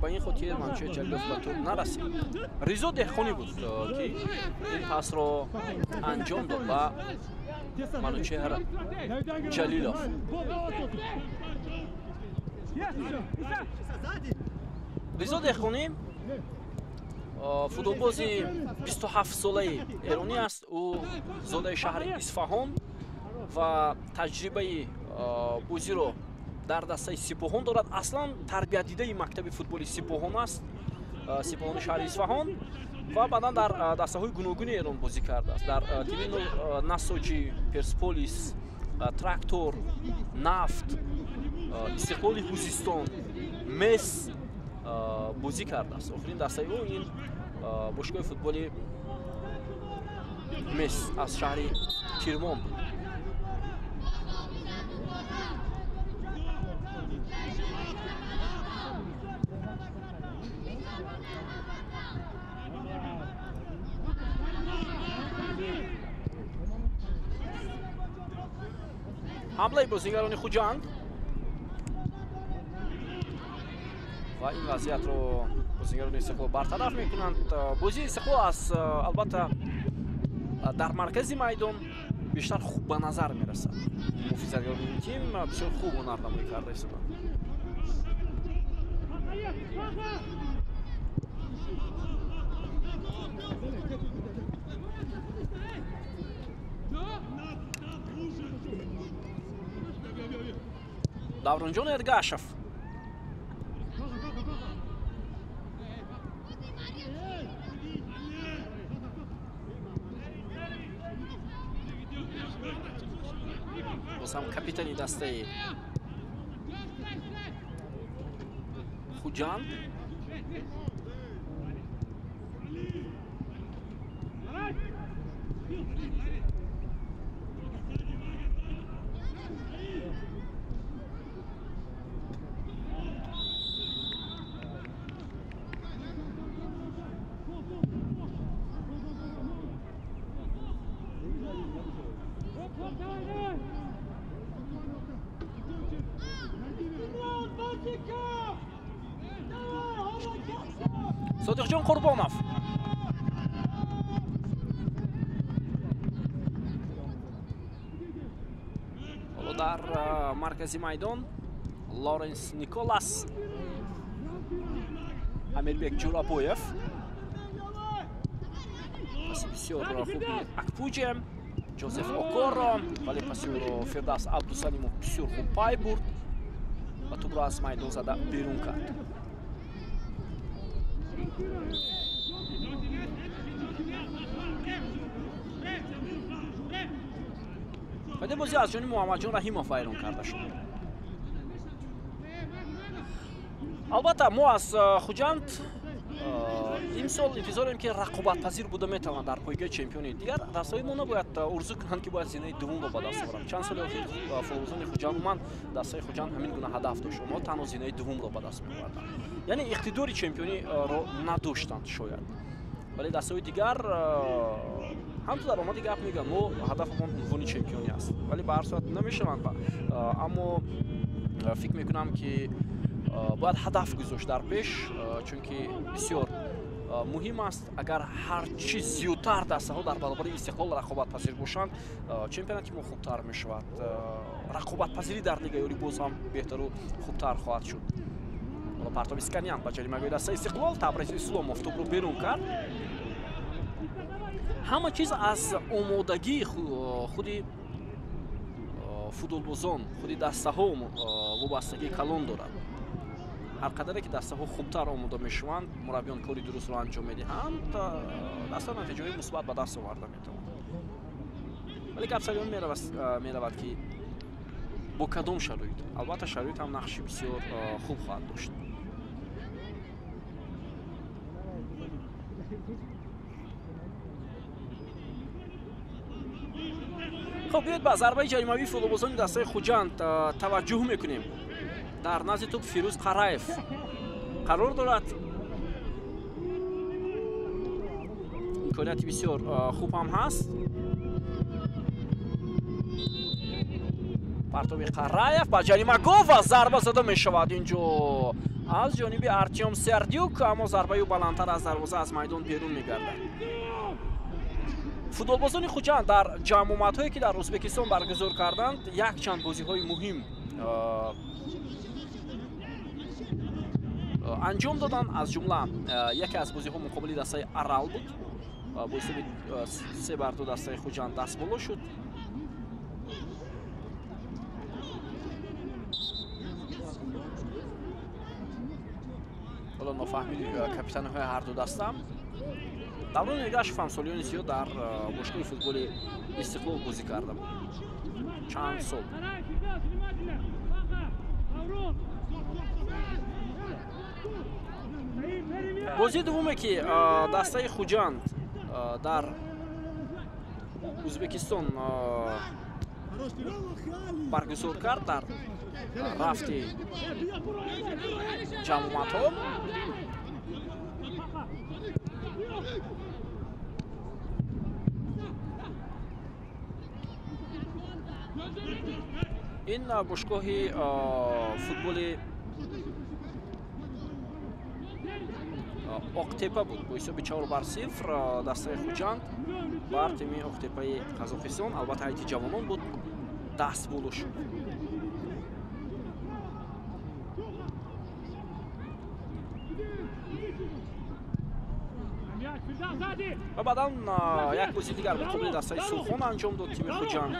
با این خاطر منوچهر جلیلوف به توپ نرسید. ریزا دهقانی بود که این پاس را انجام داد به منوچهر جلیلوف. ریزا دهقانی فوتبالباز 27 ساله ایرانی است. او زاده شهر اصفهان و تجربه بازی را در دسته سپاهان دارد. اصلا تربیت دیده مکتب فوتبالی سپاهان است، سپاهان شهر اصفهان، و بعدا در دسته های گوناگون ایران بازی کرده است. در تیم نساجی، پرسپولیس، تراکتور، نفت، استقلال خوزستان، مس بازی کرده است. آخرین دسته او این باشگاه فوتبالی مس از شهر کرمان بود. حمله بازیگران خوجند و این وضعیت رو بازیگران استقلال برطرف میکنند. بازی استقلال از البته در مرکز میدان بیشتر خوب به نظر میرسد. محافظتگران این تیم بسیار خوب هنرنمایی کرده است. Davronjon Ergashev. Босам капитани дастаи Худжанд. Sodiqjon Qurbonov. Holo dar markaziy maydon Lorens Nikolas, Amirbek Jo'raboyev, pasi bisyor xubi Akpuje, Josef Okoro, vali pasiro Firdavs Abdusalimov bisyor xub pay burd va to'p ras maydon zada berun karд. بعد بازی از جانب محمد جان رحیمov ویران کرده شد. албатта мо аз хуҷанд имсол интизор дорем ки рақобатпазир буда метавонад дар пойгаи чемпиони дигар. Дастаҳои мо набояд орзу кунанд ки бояд зинаи дуввумро ба даст оваранд. Чанд соли охир футболбозони хуҷанд уман дастаи хуҷанд ҳамин гуна ҳадаф дошт. Онҳо танҳо зинаи дуввумро ба даст меоварданд. Яъне иқтидори чемпиониро надоштанд шояд. Вале дастаҳои дигар ҳамто дар омади гап мегӯянд мо ҳадафамон унвони чемпионӣ аст. Вале ба ҳар сурат намешаванд. Аммо фикр мекунам ки бояд ҳадаф гузошт дар пеш, чунки бисёр муҳим аст агар ҳарчи зиёдтар дастаҳо дар баробари истиқлол рақобатпазир бошанд, чемпионати мо хубтар мешавад. Рақобатпазирӣ дар лигаёрӣ боз ҳам беҳтару хубтар хоҳад шуд. Партоби Сканян ба ҷаримагоҳи дастаи Истиқлол Табризи Ислом офтобро берун кард. ҳама чиз аз омодагии худи футболбозон, худи дастаҳо вобастагии калон дорад. ҳар қадаре ки дастаҳо хубтар омода мешаванд, мураббиён кори дурустро анҷом медиҳанд, даста натиҷаҳои мусбат ба даст оварда метавонад. вале гапсари он меравад ки бо кадом шароит. албатта шароит ҳам нақши бисёр хуб хоҳад дошт. хуб, биёед ба зарбаи ҷаримавии футболбозони дастаи Хуҷанд таваҷҷӯҳ мекунем. дар назди тӯб Фирӯз Қараев қарор дорад. имконияти бисёр хуб ҳам ҳаст. партоби Қараев ба ҷаримагоҳ ва зарба зада мешавад инҷо аз ҷониби Артём Сердюк, аммо зарбаи ӯ баландтар аз дарвоза аз майдон берун мегардад. футболбозони Хуҷанд дар ҷамъомадҳое ки дар Ӯзбекистон баргузор карданд, якчанд бозиҳои муҳим анҷом доданд. аз ҷумла яке аз бозиҳо муқобили дастаи Арал буд. бо ҳисоби 3-2 дастаи Хуҷанд дастболо шуд. ҳоло нофаҳмиди капитанҳои ҳарду даста даврони нигашифам солиёни зиёд дар бошгоҳи футболи Истиқлол бозӣ карда буд. чанд сол. бозии дуввуме ки дастаи Хуҷанд дар Ӯзбекистон баргузор кард дар рафти ҷамъомадҳо. ин бошгоҳи футболи Оқтепа буд бо ҳисоби 4-0 дастаи Хуҷанд бар тими Оқтепаи Қазоқистон. албатта ҳайти ҷавонон буд, дастболо шуд. ва баъдан як бозии дигар муқобили дастаи Сурхон анҷом дод тими Хуҷанд.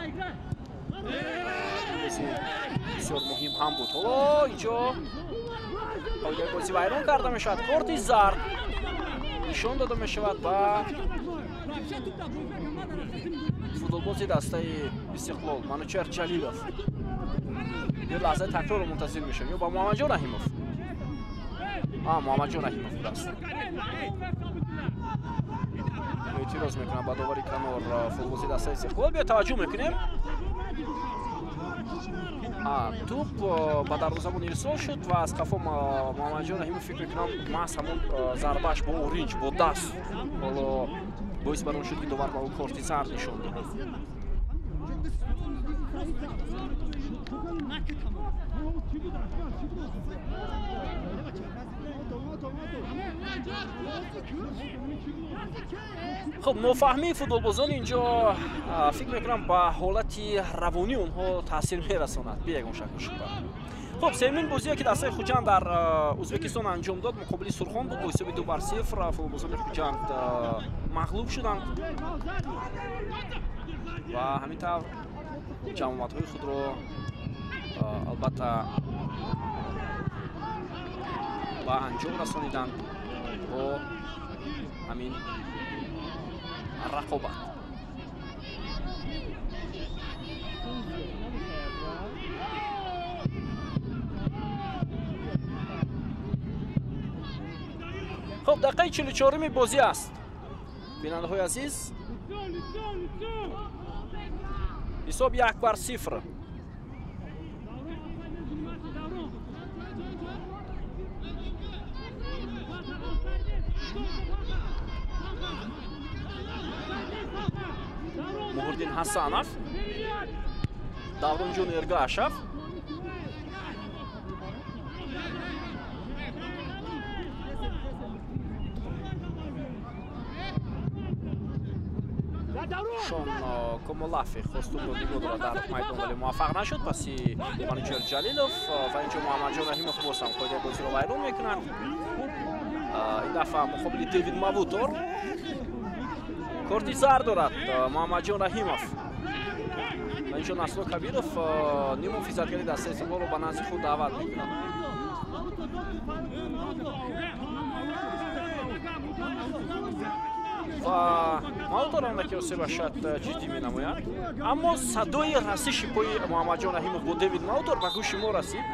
бисёр муҳим ҳам буд. ҳоло инҷо пойгаи бозӣ вайрон карда мешавад. корти зард нишон дода мешавад ба футболбози дастаи Истиқлол Манучер Ҷалилов. ё лаҳзаи такрорро мунтазир мешавем ё ба Муҳаммадҷон Раҳимов. Муҳаммадҷон Раҳимов будаст. эътироз мекунад ба довари канор футболбози дастаи Истиқлол. биё таваҷҷӯҳ мекунем. туп ба дарвозабон ирсол шуд ва аз қафо Муҳаммадҷон Раҳимов фикр мекунам маҳз ҳамон зарбааш бо оринҷ бо даст ҳоло боис бар он шуд ки довар ба ӯ корти зард нишон додад. хуб, нофаҳмии футболбозон инҷо фикр мекунам ба ҳолати равонии онҳо таъсир мерасонад бе ягон шаку шубҳа. хуб, сеюмин бозие ки дастаи Хуҷанд дар Ӯзбекистон анҷом дод муқобили Сурхон буд. бо ҳисоби 2-0 футболбозони Хуҷанд мағлуб шуданд ва ҳамин тавр ҷамъомадҳои худро албатта ба анҷом расониданд бо ҳамин рақобат. خب دقیقه 44 بازی است. بیننده‌های عزیز، حساب 1-0. Muhriddin Hasanov, Davronjon Ergashev, Шон Комолафи хостун додиро дар майдон вале муваффақ нашуд. Паси Манучер Ҷалилов ва инҷо Муҳаммадҷон Раҳимов бозам қоидаи бозиро вайрон мекунад. ин дафъа муқобили Девид Мавутор корти зар дорад Муҳаммадҷон Раҳимов. ва инҷо Насло Кабиров нимуҳофизатгари дастаи Истиқлолро ба назди худ даъват мекунад. ва Мавутор андаки осеба шояд ҷиддӣ менамояд, аммо садои расиши пои Муҳаммадҷон Раҳимов бо Девид Мавутор ба гӯши мо расид.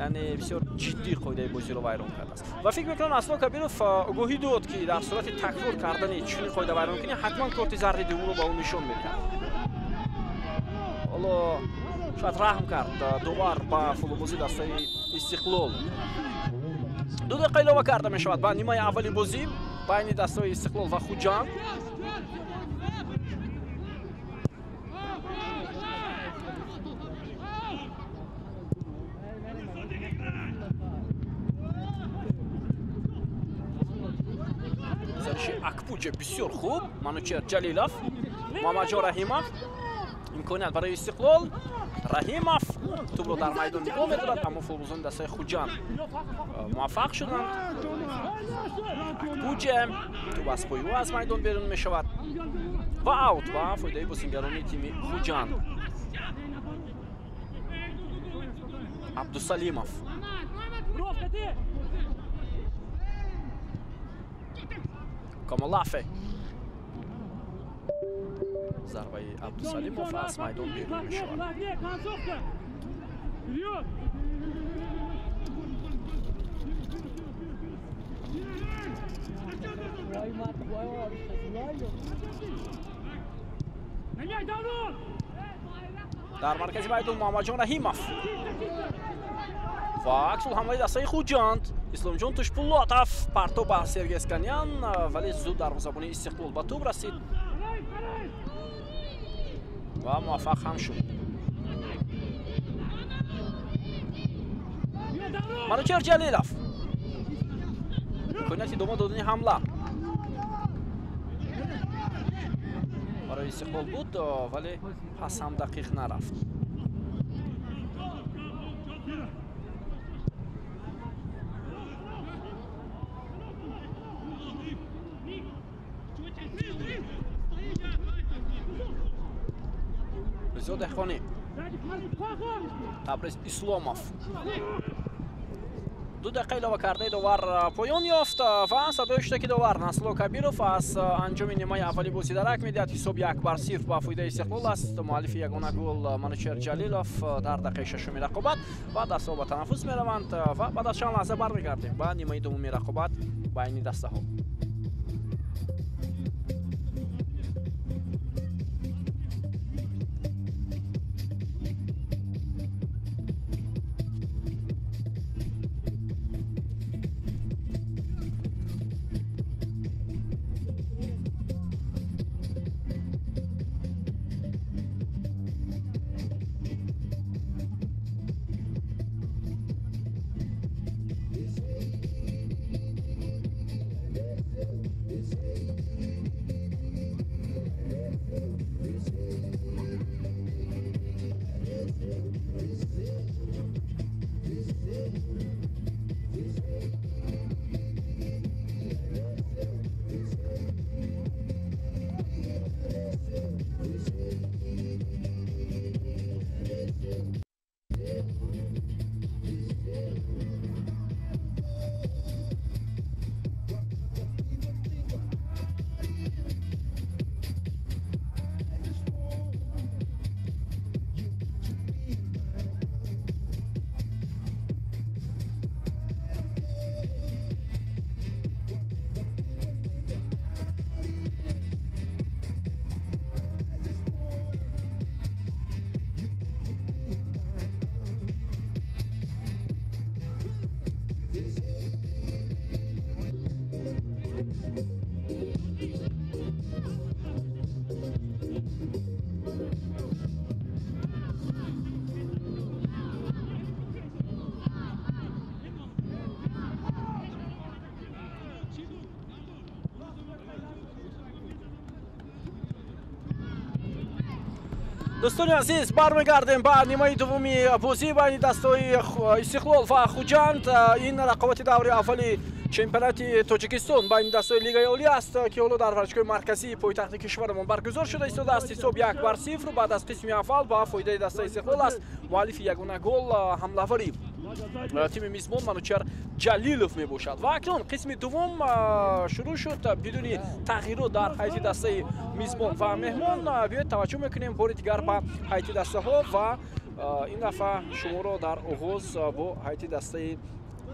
яъне бисёр ҷиддӣ қоидаи бозиро вайрон кардааст. ва фикр мекунам Асло Кабиров огоҳӣ дод ки дар сурати такрор кардани чунин қоида вайронкунӣ ҳатман корти зарди дуввумро ба ӯ нишон медиҳад. ҳоло шояд раҳм кард довар ба футболбози дастаи Истиқлол. 2 дақиқа илова карда мешавад ба нимаи аввали бозӣ байни дастаи Истиқлол ва Хуҷанд. зариши Акпуҷа бисёр хуб. Манучер Ҷалилов, Муҳаммадҷон Раҳимов, имконият барои Истиқлол. Раҳимов тӯбро дар майдон нигоҳ медорад, аммо футболбозони дастаи Хуҷанд муваффақ шуданд. Акпуҷа тӯб аз пои ӯ аз майдон берун мешавад ва аут ба фоидаи бозингарони тими Хуҷанд. Абдусалимов, Комолафе, зарбаи Абдусалимов аз майдон берун мешавад. дар маркази майдон Муҳаммадҷон Раҳимов ва аксулҳамлаи дастаи Хуҷанд. Исломҷон Тушпуллотов партоб ба Сергей Сканян, вале зуд дарвозабони Истиқлол ба тӯб расид ва муваффақ ҳам шуд. Манучер Ҷалилов, имконияти идома додани ҳамла барои Истиқлол буд, вале пас ҳам дақиқ нарафт. Ризо Деҳқонӣ, Табриз Исломов. 2 дақиқа илова кардаи довар поён ёфт ва садои шутаки довар Насло Кабиров аз анҷоми нимаи аввали бозӣ дарак медиҳад. ҳисоб 1-0 ба фоидаи Истиқлол аст. муаллифи ягона гол Манучер Ҷалилов дар дақиқаи шашуми рақобат ва дастаҳо ба танаффус мераванд ва баъд аз чанд лаҳза бармегардем ба нимаи дуввуми рақобат байни дастаҳо. دوستان عزیز برمیگردیم به نیمه دومی بازی بین دستای استقلال و خوجند. این رقابت دور اولی چمپیونات تاجیکستان بین دستای لیگ عالی است که حالا در ورزشگاه مرکزی پایتخت کشورمان برگزار شده است. دست حساب 1-0 بعد از قسم اول با فایده دستای استقلال است. مؤلف یگانه گل حمله‌وری تیم میزبان منوچهر جلیلوف می باشد و اکنون قسم دوم شروع شد بدون تغییرات در حیط دسته میزبان و مهمان. بیاید توجه میکنیم بار دیگر به حیط دسته ها و این دفعه شما را در آغاز با حیط دسته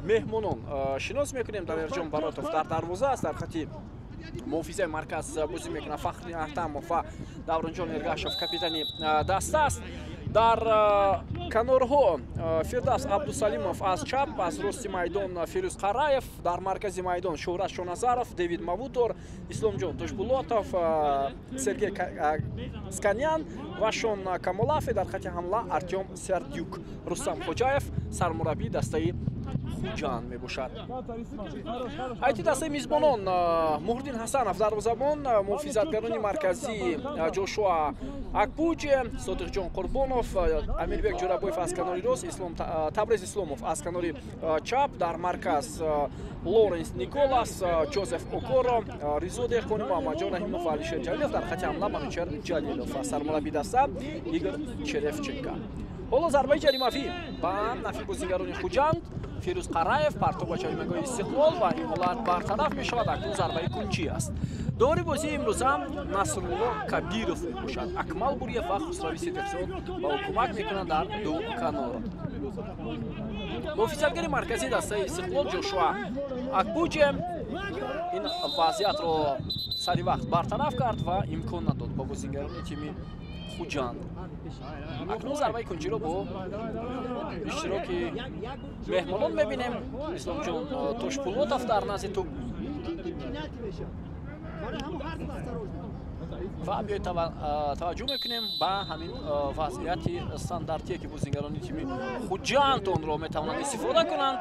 مهمانان شناس میکنیم. دایر جان براتوف در دروازه است، در خط محافظه مرکز بازی میکنه فخری احتماف و دوران جان ارگاشف کاپیتانی دسته است. در کنارها فردوس عبدالسلیمов از چپ، از راست میدان فیروز قراев، در مرکز میدان شهرت شونазаров، دیوید мавутор، اسلام جان توشبулотов، سرگей сканян و شون камолаф. در خط حمله артем сердюк، рустам хоҷаев сармураббии дастаи خوجند می باشد. حیط دسته میزبانان مهردین حسنов دروازه‌بان، محافظتگران مرکزی جوشوا اکپوچ، صادق جان قربانов، امیربек جورабоев از کنار راست، تبریز اسلامов از کنار چپ، در مرکز لورنس نیکولاس، جوزف اوکورو، ریزو دهقانی، محمد جان رحیمов و علیشیر جلیلوف. در خط حمله منوچهر جلیلوف، سرمربی دسته ایگور چرفچنکو. حالا ضربه جریمه‌ای با نفی بازیگران خوجند فیروز قراев پرتاب جریمه‌گاه استقلال و این حالت برطرف می شود. اکنون ضربه کنچی است. دور بازی امروز هم نصرالله کبیروف می باشد. اکمل بوریف و خسروی سیدرزاد با کمک می کنند در دو کنار. محافظتگر مرکزی دسته استقلال جوشوا اکپوچ این وضعیت را سری وقت برطرف کرد و امکان نداد با بازیگران تیم خوجند. اکنون ضربه کنچی رو با اشتراک مهمانان میبینیم. اسلام جان توشبулотов در نزد توپ و بیاید توجه میکنیم به همین وضعیت استانداردی که بازیگران تیم خوجند آن را میتوانند استفاده کنند.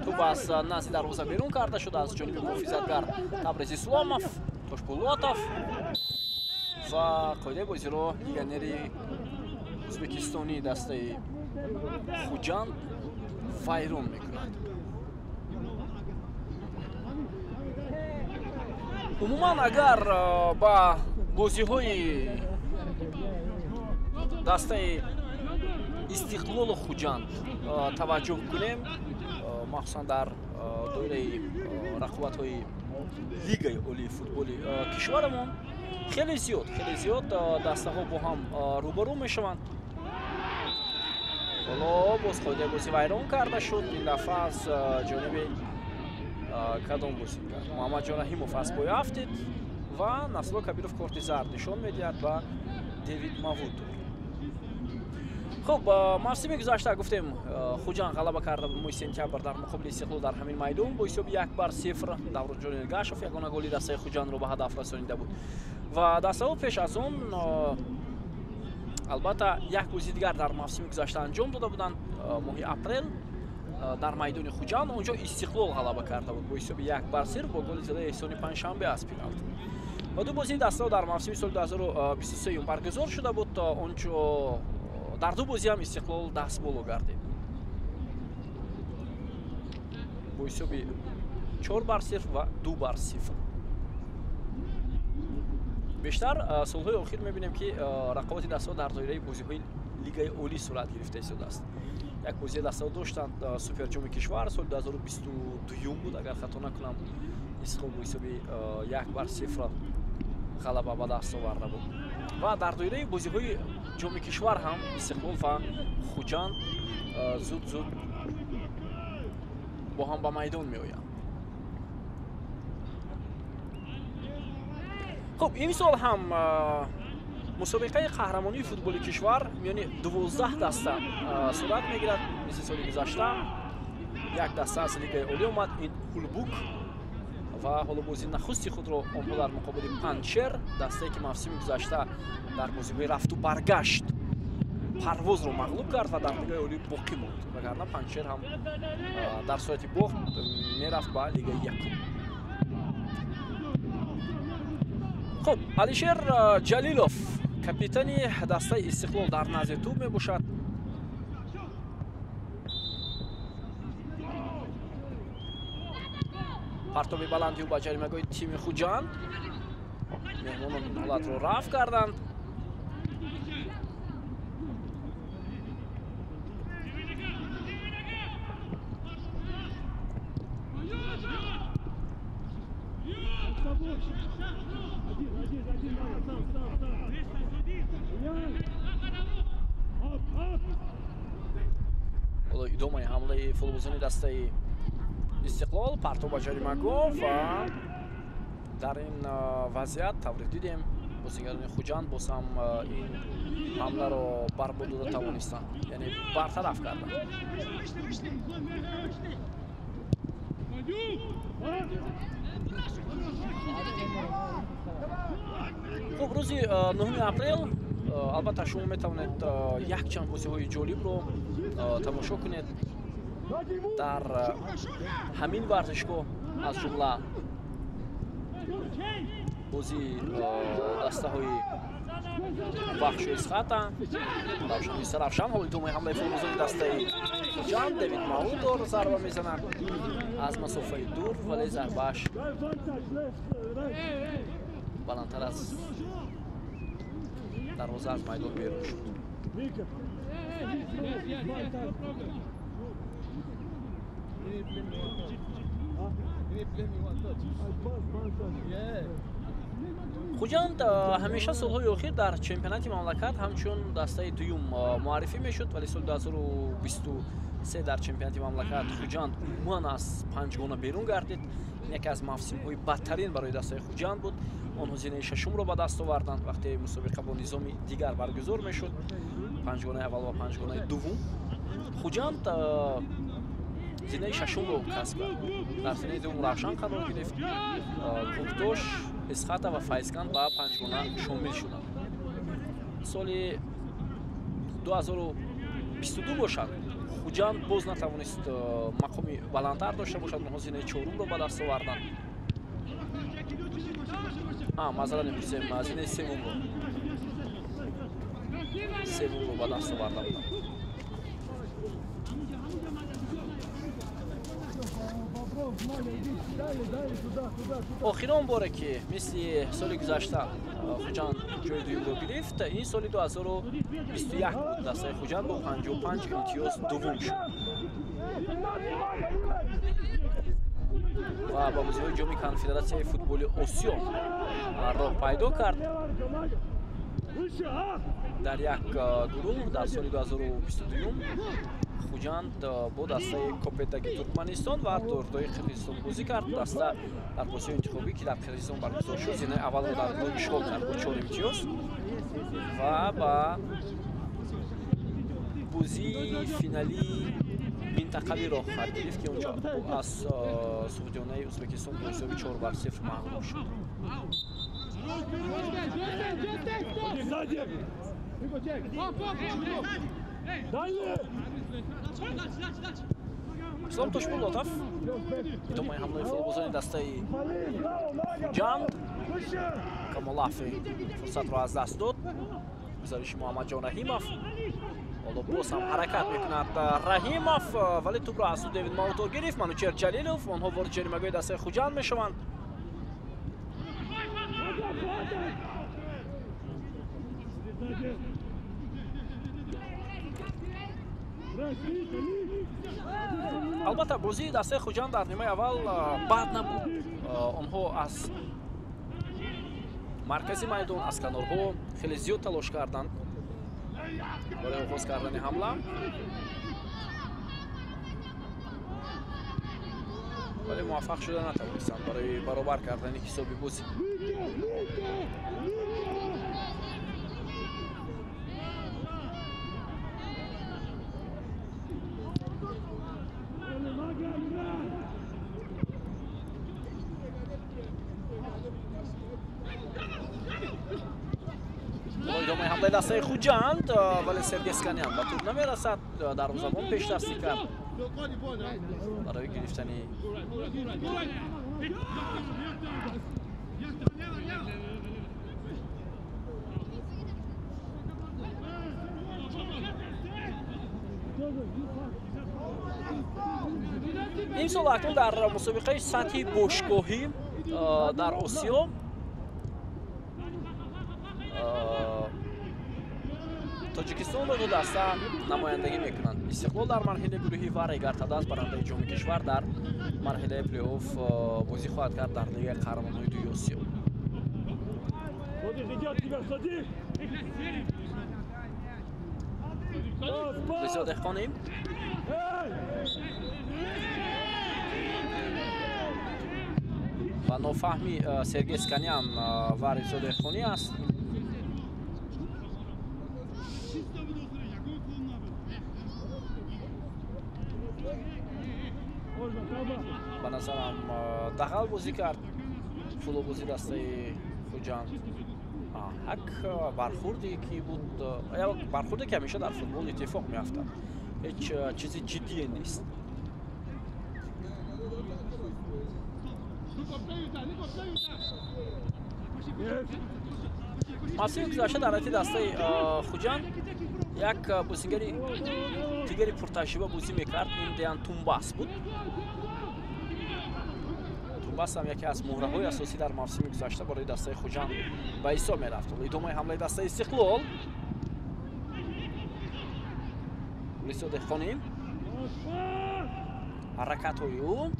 توپ از نزد دروازه بیرون کرده شده از جانب محافظتگر تبریز اسلامов، توشبулотов و قاعده بازی رو لگنری ازبکستانی دسته خوجند ویران میکنند. عموما اگر با بازی های دسته استقلال و خوجند توجه کنیم، مخصوصا در دوره رقابت های لیگ عالی فوتبال کشورمون خیلی زیاد دسته ها با هم روبرو می شوند. حالا باز قاعده بازی ویران کرده شد. این دفعه از جانب کدام بازیگر محمد جان رحیمов از پای افتید و نصرالله کبیروف کارت زرد نشان میدهد به دیوید мавутор. خب موسم گذشته گفتیم خوجند غلبه کرده به ماه سپتامبر در مقابل استقلال در همین میدان با حساب 1-0. دوران جان ارگاشف یگانه گل دسته خوجند رو به هدف رسانیده بود و دسته ها پیش از اون البته یک بازی دیگر در موسم گذشته انجام داده بودند. ماه اپریل در میدان خوجند اونجا استقلال غلبه کرده بود با حساب 1-0 با گل زده احسان پنجشنبه از پنالتی. و دو بازی دسته ها در موسم سال 2023 برگزار شده بود تا اونجا در دو بازی هم استقلال دستبال گردید با حساب 4-0 و 2-0. بیشتر سالهای اخیر میبینیم که رقابت دسته ها در دایره بازی های لیگ عالی صورت گرفته است. یک بازی دسته ها داشتند سوپر جام کشور سال 2022 بود اگر خطا نکنم. استقلال با حساب 1-0 غلبه به دست آورده بود و در دایره بازی های جام کشور هم استقلال و خوجند زود با هم به میدان می آیند. خب این سال هم مسابقه قهرمانی فوتبال کشور میانی 12 دسته صورت میگیرد. مثل سال گذشته یک دسته از لیگ عالی اومد، این هولبوک و حالا بازی نخستی خود را آنها در مقابل پنچر دسته که موسم گذشته در بازی رفت و برگشت پرواز رو مغلوب کرد و در لیگ عالی باقی موند. وگرنه پنچر هم در صورت باخت میرفت به لیگ یکم. خب علیشیر جلیلوف капитани дастаи Истиқлол дар назди тӯб мебошад. партоби баландиу ба ҷаримагоҳи тими Хуҷанд. меҳмонон ин ҳолатро рафъ карданд. идомаи ҳамлаи футболбозони дастаи Истиқлол, партоб ба ҷаримагоҳ ва дар ин вазъият тавре дидем бозигарони Хуҷанд боз ҳам ин ҳамларо барбод дода тавонистанд, яъне бартараф карданд. хуб, рӯзи 9 апрел албатта шумо метавонед якчанд бозиҳои ҷолибро тамошо кунед дар ҳамин варзишгоҳ, аз ҷумла бози дастаҳои вахшу Исхата, Равшан. ҳоли идомаи ҳамлаи футболбозони дастаи Хуҷанд. Девид Маудор зарба мезанад аз масофаи дур, вале зарбааш баландтар аз дарвоза аз майдон берун шуд. Хуҷанд ҳамеша солҳои охир дар чемпионати мамлакат ҳамчун дастаи дуюм муаррифӣ мешуд, вале соли 2023 дар чемпионати мамлакат Хуҷанд умуман аз панҷгона берун гардид. ин яке аз мавсимҳои бадтарин барои дастаи Хуҷанд буд. онҳо зинаи шашумро ба даст оварданд вақте мусобиқа бо низоми дигар баргузор мешуд, панҷгонаи аввал ва панҷгонаи дуввум. Хуҷанд зинаи шашумро касб кард. дар зинаи дуввум Равшан қарор гирифт, Куктош, Исхата ва Файзкан ба панҷгона шомил шуданд. соли 2022 бошад, Хуҷанд боз натавонист мақоми баландтар дошта бошад, онҳо зинаи чорумро ба даст оварданд. маъзарат мепурсем, зинаи севумро ба даст оварда буданд. охирон боре ки мисли соли гузашта Хуҷанд ҷои дуюмро гирифт, ин соли 2021 буд. дастаи Хуҷанд бо 55 имтиёз дуввум шуд ва ба бозиҳои ҷоми конфедератсияи футболи Осиё роҳ пайдо кард. дар як гурӯҳ дар соли 2022 Хуҷанд бо дастаи Копетаги Туркманистон ва Тордои Қирғизистон бозӣ кард. даста дар бозиҳои интихобӣ ки дар Қирғизистон баргузор шуд, зинаи аввалро дар гурӯҳ ишғол кард бо 4 имтиёз ва ба бозии финалии минтақавӣ роҳ хат гирифт ки онҷо аз Суғдиёнаи Ӯзбекистон бо ҳисоби 4-0 мағлуб шуд. ислом Тошпулотов идомаи ҳамлаи футболбозони дастаи Хуҷанд. Камолафи фурсатро аз даст дод. гузариши Муҳаммадҷон Раҳимов. ҳоло боз ҳам ҳаракат мекунад Раҳимов, вале тӯбро аз су Девид Маутор гирифт. Манучер Ҷалилов. онҳо ворид ҷаримагоҳи дастаи Хуҷанд мешаванд. албатта бозии дастаи Хуҷанд дар нимаи аввал бад набуд. онҳо аз маркази майдон, аз канорҳо хеле зиёд талош карданд барои оғоз кардани ҳамла, вале муваффақ шуда натавонистанд барои баробар кардани ҳисоби бозӣ. идомаи ҳамлаи дастаи Хуҷанд, вале Сергей Сканян ба тӯб намерасад. дарвозабон пештастӣ кард барои гирифтани این سال اکنون در مسابقه سطحی باشگاهی در آسیا تاجیکستان را دو دسته نمایندگی میکنند. استقلال در مرحله گروهی و ریگارتاداس برنده جام کشور در مرحله پلی آف بازی خواهد کرد در لیگ قهرمانان دوی آسیا. رضا دهقانی و نافهمی سرگی اسکانیان و رضا دهقانی است. به نظرم دخل بازی کرد فولو بازی دسته خوجان. یک برخوردی که بود، برخوردی که همیشه در فوتبال اتفاق میافتد، هیچ چیز جدی نیست. مسیر گذشته در حالت دسته خوجان یک بازیگری دیگری پرتجربه بازی میکرد، این دیان تومباس بود. تومباس هم یکی از مهره‌های اساسی در موسم گذشته برای دسته خوجان به حساب میرفت. ادامه حمله دسته استقلال، رضا دهقانی، حرکت‌های او،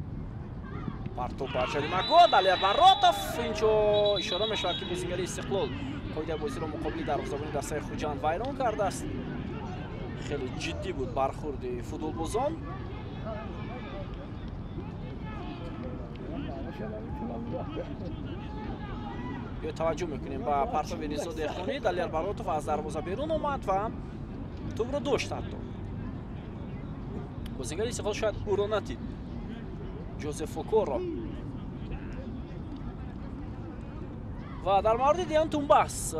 پرتاب بر جریمه گل، دالیر براتوف. اینجا اشاره میشود که بازیگری استقلال قاعده بازی را مقابل دروازه‌بان دسته خوجان ویران کرده است. خیلی جدی بود برخورد فوتبالبازان. یا توجه میکنیم با پرتاب رضا دهقانی، دالیر براتوف از دروازه بیرون آمد و توپ را داشت. حتی بازیگر استقلال شاید او را ندید، جوزف فوکورو. و در مورد دیان تومباس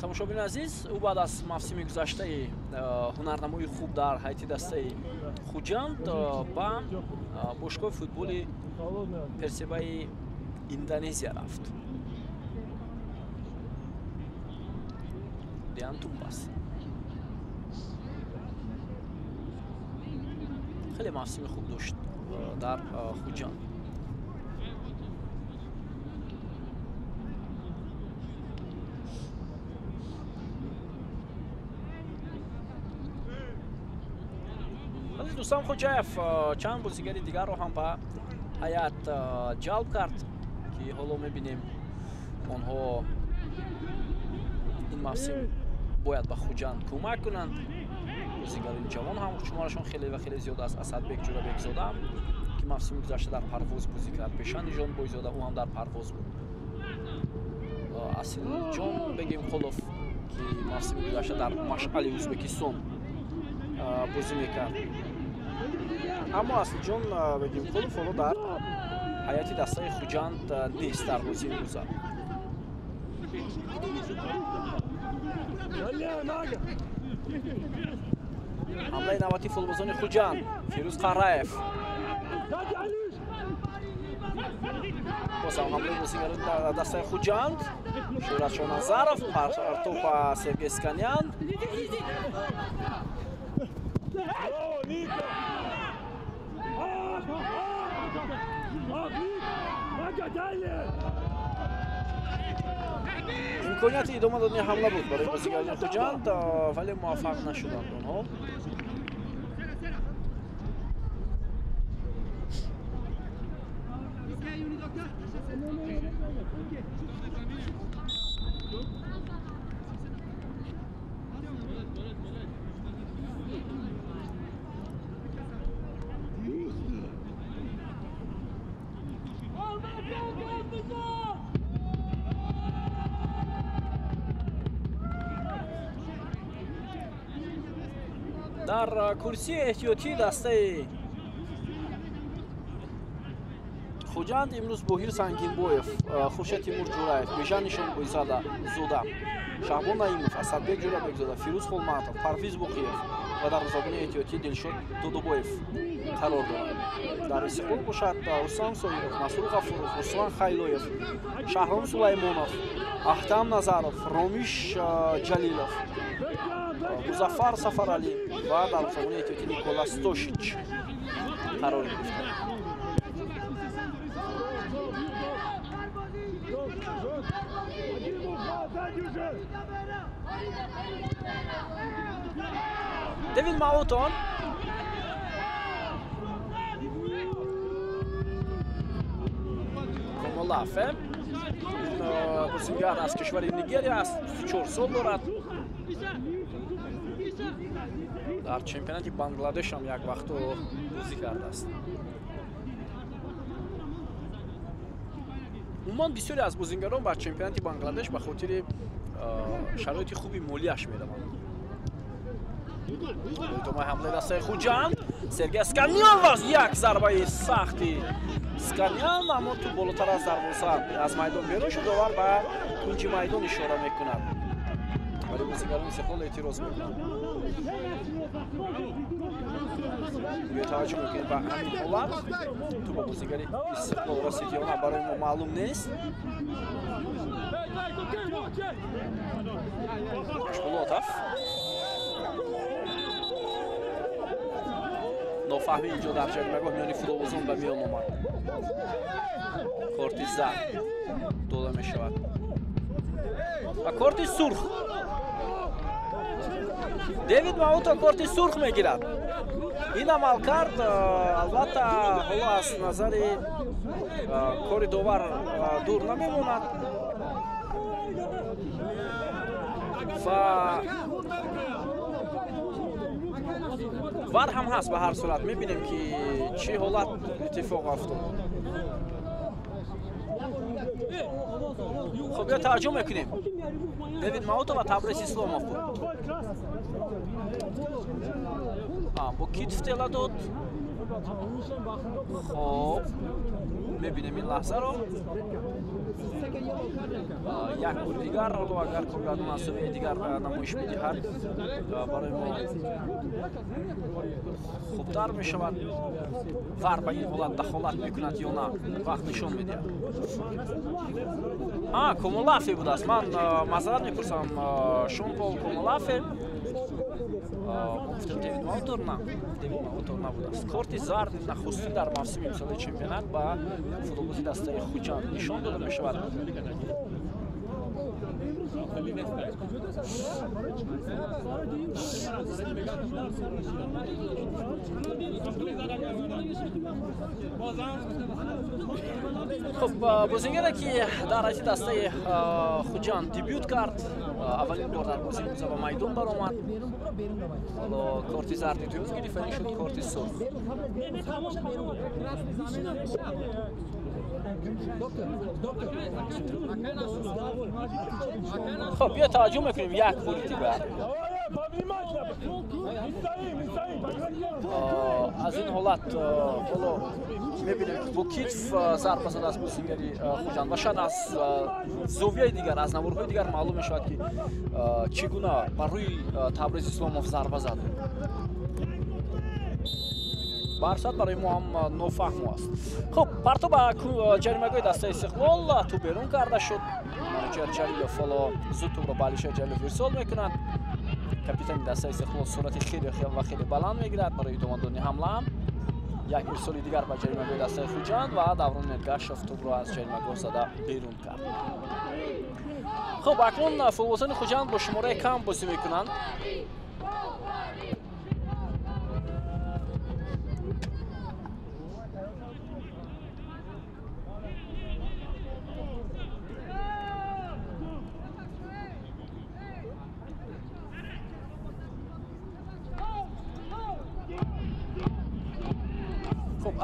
تماشابین عزیز، او بعد از موسم گذشته هنرنمای خوب در حیاتی دسته خوجان با باشگاه فوتبال پرسبای اندونزیا رفت. دیان تومباس خیلی موسم خوب داشت در خوجان. دوستان خوجایف چند بازیگری دیگر رو هم به هیئت جلب کرد که حالا میبینیم آنها این موسم باید به خوجان کمک کنند. بازیگران جوان هم شمارشون خیلی و خیلی زیاد است. اسدبک جورابک زاده که موسم گذشته در پرواز بازی کرد، پیشان جان بایزاده او هم در پرواز بود. اصل جان بگیم خلوف که موسم گذشته در مشعل ازبکستان بازی میکرد، اما اصل جان بگیم خلوف حالا در حیاتی دسته خوجان نیست، در بازی میگذارد. حمله نوبتی فوتبالبازان خوجان، فیروز قرائف. باز هم حمله بازیگران دسته خوجان، شورت نظرف، پرتاب سرگی اسکانیان. امکانیت ادامه دادن حمله بود برای بازیگران خوجان ولی موفق نشدند آنها. در کرسی احتیاطی دسته خوجان امروز بوهیر سنگینبویف، خورشید تیمور جوراев، بیژن نشان بویزاده زوده، شعبان نعیمов، اسدبек جورابек زاده، فیروز خولمатov، پرویز боқиев و در زبان احتیاطی دلشод دودوبоев قرار دارند. در استقلال باشد رستم صایغов، مسرور غفورов، رسوان خیلویف، شهرام سلیمانов، احتم نظرов، رومیش جلیلов Музаффар Сафарали ва дарвозабони эҳтиётӣ Николас Тошич қарор гирифтанд. Девид Маутон Комолафе бозингар аз кишвари Нигерия аст, 34 сол дорад. дар чемпионати Бангладеш ҳам як вақто бозӣ кардааст. умуман бисёре аз бозингарон ба чемпионати Бангладеш ба хотири шароити хуби молияш мераванд. идомаи ҳамлаи дастаи Хуҷанд Сергей Сканян ва як зарбаи сахти Сканян, аммо ту болотар аз дарвоза аз майдон берун шуд. довар ба кунҷи майдон ишора мекунад, вале бозингарони Истиқлол эътироз мекунанд. таваҷҷӯҳ мекунед ба ҳамин ҳолат. ту ба бозигари Истиқлол расид ё на барои мо маълум нест. Шполотов нофаҳмӣ инҷо дар ҷаримагоҳ миёни футболбозон ба миён омад. корти зард дода мешавад ва корти сурх. Девид Мауто корти сурх мегирад. ин амалкард албатта ҳоло аз назари кори довар дур намемонад ва вар ҳам ҳаст. ба ҳар сурат мебинем ки чӣ ҳолат иттифоқ афтод. хуб я таваҷҷӯҳ мекунем. Девид Мауто ва Табриз Исломов буд. бо китф тела дод. хоб мебинем ин лаҳзаро. як бори дигар ҳоло агар коргардон асобии дигар намоиш медиҳад барои мо хубтар мешавад. вар ба ин ҳолат дахолат мекунад ё на, вақт нишон медиҳад. Комолафе будааст. ман маъзарат мепурсам. Шон-Пол Комолафе. Девид Маутор набудааст. корти зард нахустин дар мавсими имсоли чемпионат ба футболбози дастаи Хуҷанд нишон дода мешавад. خب بازیگری که در رأس دسته خوجند دبیوت کرد، اولین بار در بازی به میدان برآمد. حالا کارت زردی توی گرفت، این شد کارت سرخ. خب بیا توجه میکنیم یک بار دیگر از این حالت حالا میبینیم با کتف ضربه زده است بازیگری خوجند و شاید از زاویه دیگر از نوارهای دیگر معلوم میشود که چگونه بر روی تبریز اسلاموف ضربه زد. барсад барои мо ҳам нофаҳм аст. хуб парту ба ҷаримагоҳи дастаи Истиқлол ту берун карда шуд. менеҷер Ҷалилов ҳоло зуд тубро ба Алишер Ҷалилов ирсол мекунад. капитани дастаи Истиқлол сурати хеле ва хеле баланд мегирад барои идомадони ҳамла. як ирсоли дигар ба ҷаримагоҳи дастаи Хуҷанд ва Даврон Мергашов тубро аз ҷаримагоҳ зада берун кард. хуб акнун футболбозони Хуҷанд бо шумораи кам бозӣ мекунанд.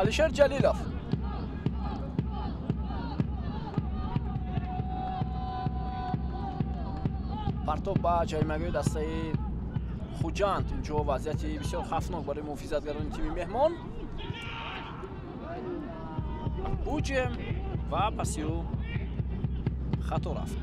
Алишер Ҷалилов партоб ба ҷаримагоҳи дастаи Хуҷанд. инҷо вазъияти бисёр хавфнок барои муҳофизатгарони тими меҳмон. буҷем ва пасиё хато рафт.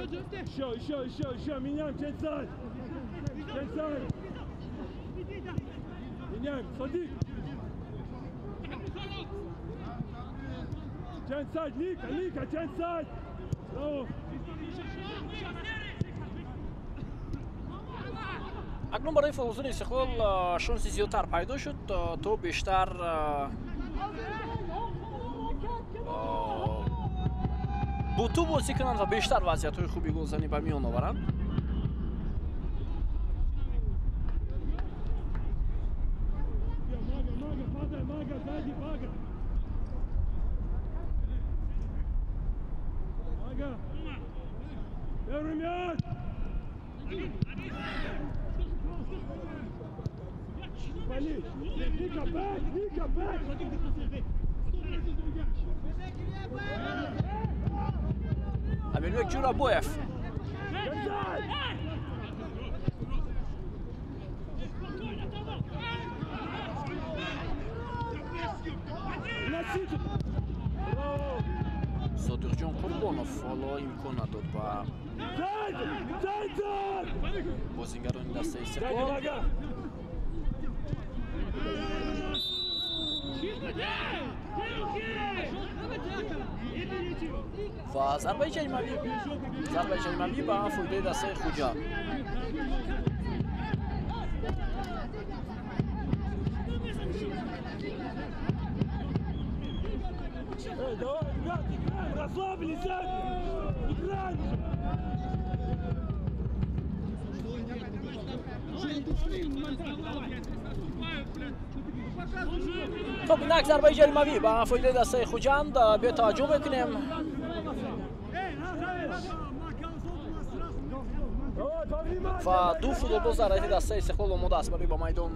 Еще, меняем, Ченсай! Меняем, Садик! Ченсай, Ника, Ченсай! акнун барои фурӯзони Истиқлол шонси зиёдтар пайдо шуд то бештар бо ту бозӣ кунанд ва бештар вазъиятҳои хуби голзанӣ ба миён оваранд. Ника, бэк! Амирбек Ҷурабоев Содиқҷон Қурбонов ҳоло имкон надод ба бозингарони дастаи Истиқлол ва зарбаи ҷаримавӣ ба фоидаи дастаи Хуҷанд. خب اینک ضربه جریمه‌ای با فایده دسته خوجند به توجه بکنیم و دو فوتبالباز در حیط دسته استقلال آماده است برای با میدان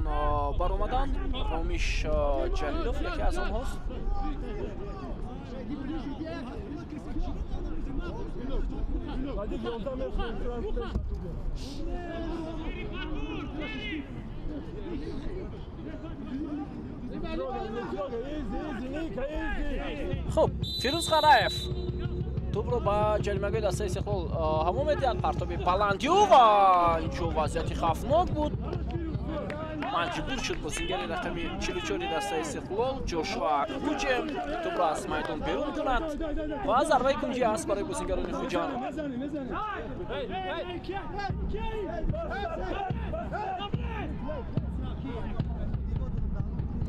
برآمدن. رامیش جلیلوف یکی از آنهاست. خب فیروز غراев توپ رو با جریمه‌گاه دسته استقلال هوا می‌دهد. پرتاب بلندی و اینجا وضعیت خطرناک بود. مجبور شد بازیگر رقم 44 دسته استقلال جوشوا کوچم توپ را از میدان بیرون کند و ضربه کنجی است برای بازیگران خوجان.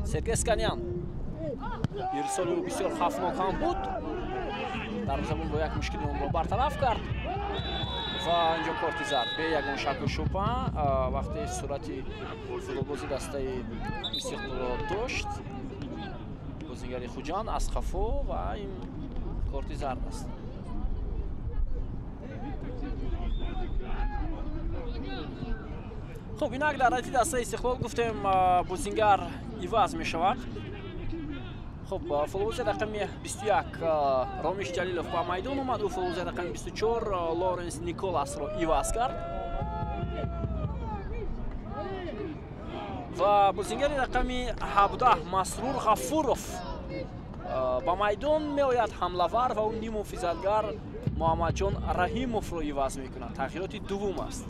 سرگی اسکانیان ارسال او بسیار خطرناک هم بود. در زمان با یک مشکلی اون را برطرف کرد و اینجا کارت زرد به یگان شکل شوپا وقتی صورتی فوتبالبازی دسته استقلال را داشت بازیگر خوجان از خفو و این کارت زرد است. خب اینک در حیط دسته استقلال گفتیم بازیگر عوض می شود. خب فوتبالباز رقم 21 رامش جلیلوف با میدان اومد و فوتبالباز رقم 24 لورنس نیکولاس رو عوض کرد و بازیگر رقم 17 مسرور غفوروف با میدان میآید حمله‌ور و اون نیم محافظتگر محمد جان رحیموف رو عوض میکنه. تغییرات دوم است.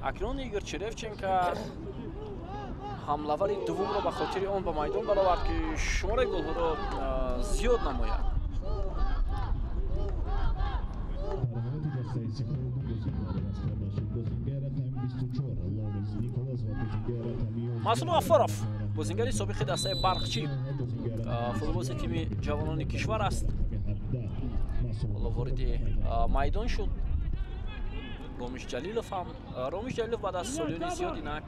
اکنون ایگور چرفچنکا حمله‌ور دوم رو به خاطر آن به میدان برآورد که شماره گل‌ها رو زیاد نماید. مسرور غفوروف بازیگر سابق دسته برقچی فوتبالباز تیم جوانان کشور است. حالا وارد میدان شد. رامش جلیلوف هم رامش جلیلوف بعد از سالیان زیاد اینک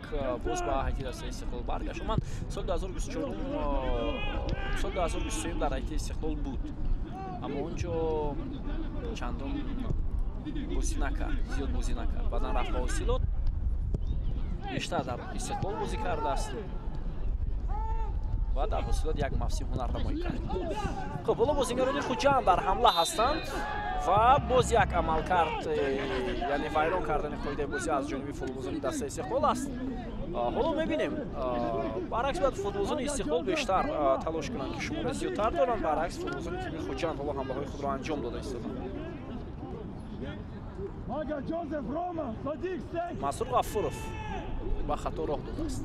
باز به حیط دسته استقلال برگشت. من سال 2024 سال 2023 در حیط استقلال بود اما اونجا چندان بازی نکرد، زیاد بازی نکرد. بعدا رفت به حاصلات بیشتر در استقلال بازی کرده است و در حاصلات یک موسم هنرنمایی کرد. خب حالا بازیگران خوجند در حمله هستند و باز یک عمل کرد یعنی ویران کردن قاعده بازی از جانب فوتبالبازان دسته استقلال است. حالا میبینیم برعکس باید فوتبالبازان استقلال بیشتر تلاش کنند که شماره زیادتر دارند، برعکس فوتبالبازان تیم خوجند حالا حمله های خود را انجام داده ایستادند. Maga, Joseph, Roma, Sadiq, Stank. Масрур Ғафуров ба хато роҳ додааст.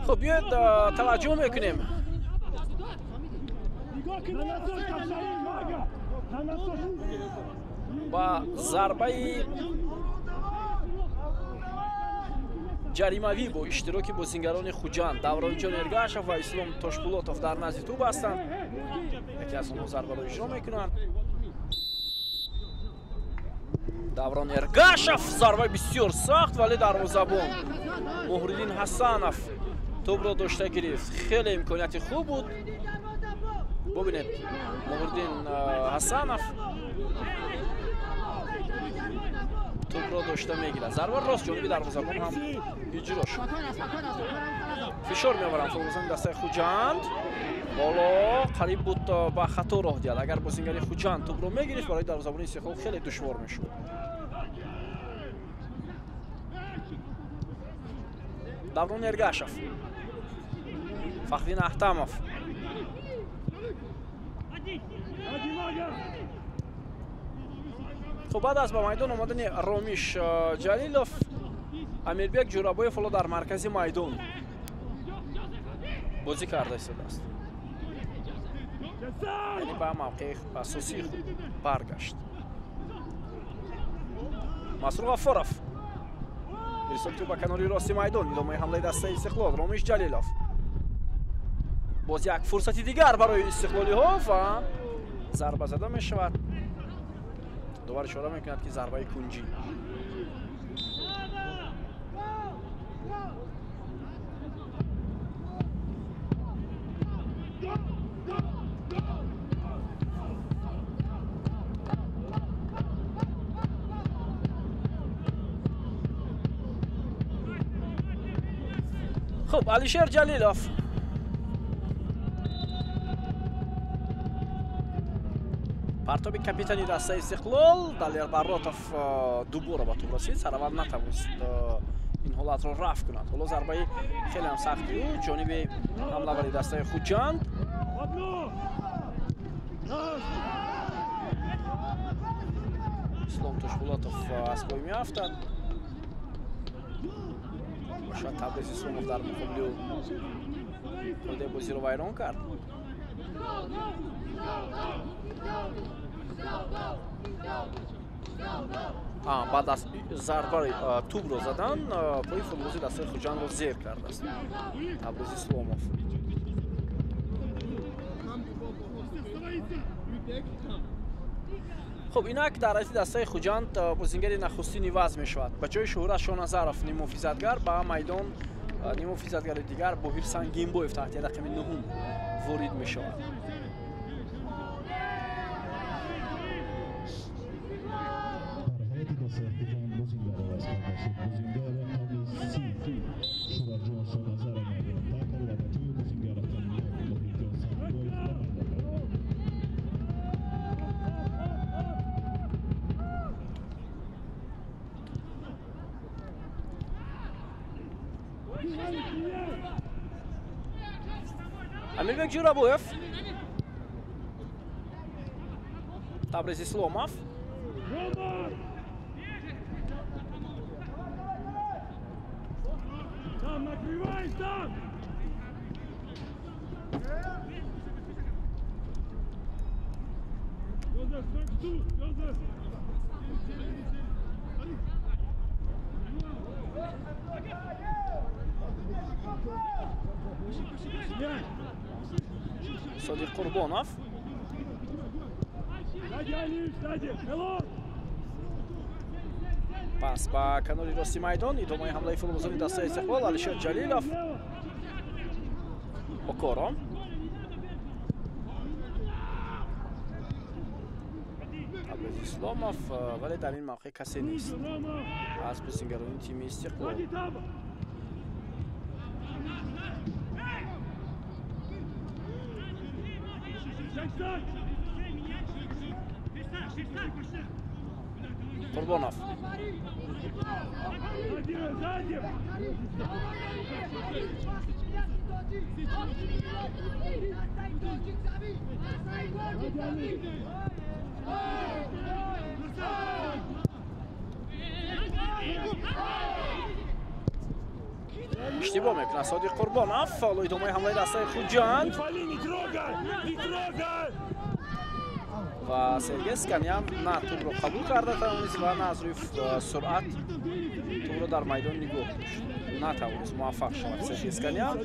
خب بیاید توجه میکنیم با ضربه جریموی با اشتراک بازیگران خوجند давронҷон эргашев و ислом тошпулотов در назди тӯб ҳастанд. یکی از اونها ضربه رو اجرا میکنند. даврон эргашев ضربه بسیار سخت ولی دروازه‌بان مهرالدین حسنов توپ داشته گرفت. خیلی امکانیت خوب بود. ببینید مهرالدین حسنов توپ رو داشته میگیرد. ضربه راست جانبی دروازه‌بان هم اجرا شد. فشار میآورند فوتبالبازان دسته خوجند. بالا قریب بود با خطا راه داد. اگر بازیگر خوجند توپ رو میگرفت برای دروازه‌بان استقلال خیلی دشوار میشد. даврон эргашев фахриддин аҳтамов خب بعد از به میدان آمدن رامیش جلیلوف امیربек جورابویف حالا در مرکز میدان بازی کرده است. یعنی به موقع اساسی خود برگشت. масрур ғафуров رسید تو به کناری راست میدان. ادامه حمله دسته استقلال رامیش جلیلوف. باز یک فرصتی دیگر برای استقلالی ها و ضربه زده می شود. دوباره اشاره میکند که ضربه کنجی. خب علیشیر جلیلوف پرتاب کاپیتانی دسته استقلال دالیر барротов دوباره با توپ رسید. سرور نتوانست این حالت را رفع کند. حالا ضربه خیلی هم سختی بود جانب حمله‌وری دسته خوجند. اسلام тошпулотов از پای میافتد. شاید تبریز اسلامов در مقابل خود بازی رو ویران کرد. بعد از ضربه توپ رو زدن پای فوتبالبازی دسته خوجند رو زیر کرده است تبریز اسلامов. خب اینک در حیث دسته خوجند بازیگر نخستین وضع می شود. به جای شهورت شاهنظرов نیمه‌فیصدگر به میدان نیمه‌فیصدگر دیگر بهیر سنگینبویف تحت رقم نهم وارد می شود. امیربек جورابویف تبریز اسلامов صادق قربانов پس با کناری راستی میدان ادامه حمله فوتبالبازان دسته استقلال علیشیر جلیلوف اوکارام تبریز اسلامov ولی در این موقع کسی نیست از بازیگران تیم استقلال. قربانov Сзади! اشتباه میکنه صادق قربانov. حالا ادامه حمله دسته خوجان و سرگی اسکانی هم نه توپ رو قبول کرده توانست و نه از روی سرعت توپ رو در میدان نگاه داشت، نتوانست موفق شود سرگی اسکانی هم.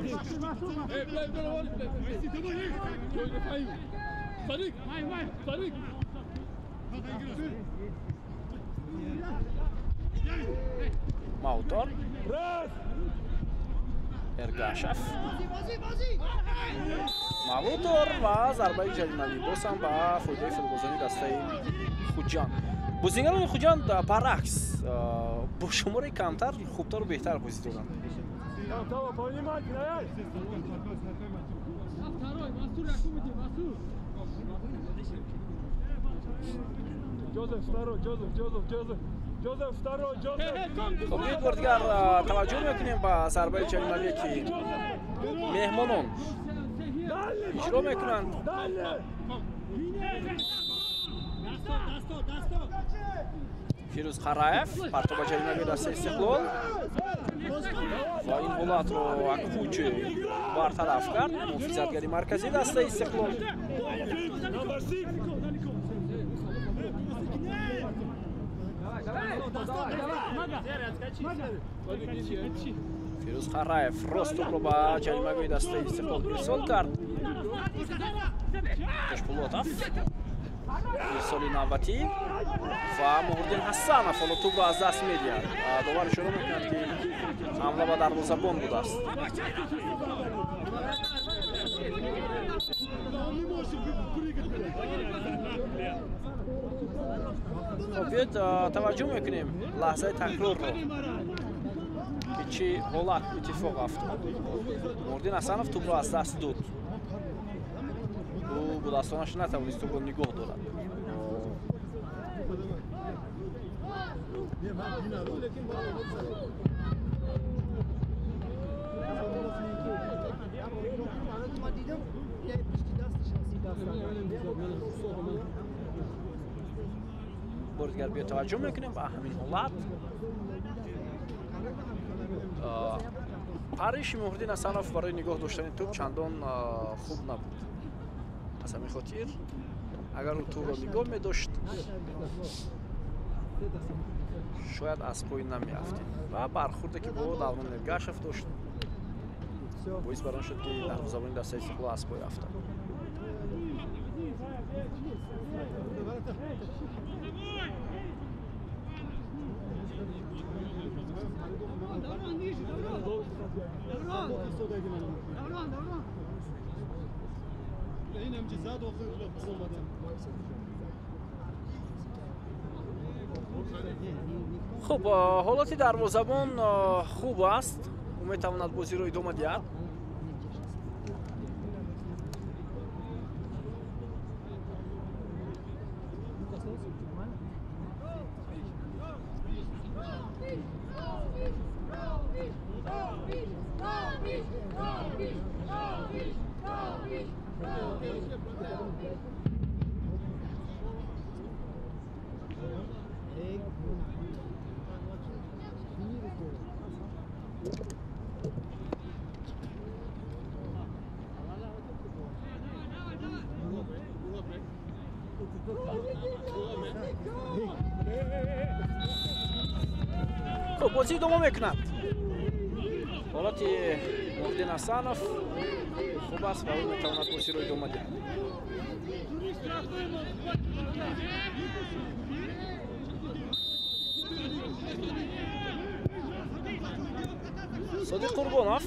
ماوتور ارگاشف ماوتور و ضربه جریمه‌ای باز هم به فایده فوتبالبازان دسته خوجان. بازیکنان خوجان برعکس با شماره کمتر خوبتر و بهتر بازی دادند. خب یک بار دیگر توجه میکنیم به ضربه جریمه‌ای که مهمانان اجرا میکنند. فیروز خراف پرتاب جریمه‌ای دست استقلال و این حالت رو اکوچ برطرف کرد. محافظتگری مرکزی دست استقلال. فیروز خراف راست رو با جریمه‌ای دست استقلال ارسال کرد. اشپولاتوف ارسالی نوبتی و مهردین حسنов حالا توپ رو از دست می‌دهد. داور شروع می‌کند که حمله به دروازه‌بان بوده است. خب توجه می‌کنیم لحظه تکرار رو که چی حالت اتفاق افتاد. مهردین حسنов توپ رو از دست داد. او با دستانش نتوانست توپ رو نگاه دارد. بازیگر بیا توجه میکنیم به همین حالت. پرش مهردین حسنов برای نگاه داشتن توپ چندان خوب نبود. از همین خاطر اگر او توپ را نگاه می‌داشت شاید از پای نمی‌افتید و برخوردی که با دوران ارگاشف داشت باعث بران شد که دروازه‌بان دست استقلال از پای افتاد. خب حالت دروازه‌بان خوب است. او می‌تواند بازی را ادامه دهد. خب بازی ادامه میکند. حالت مهردین حسنов خوب است و او میتواند بازی را ادامه دهد. صادق قربانov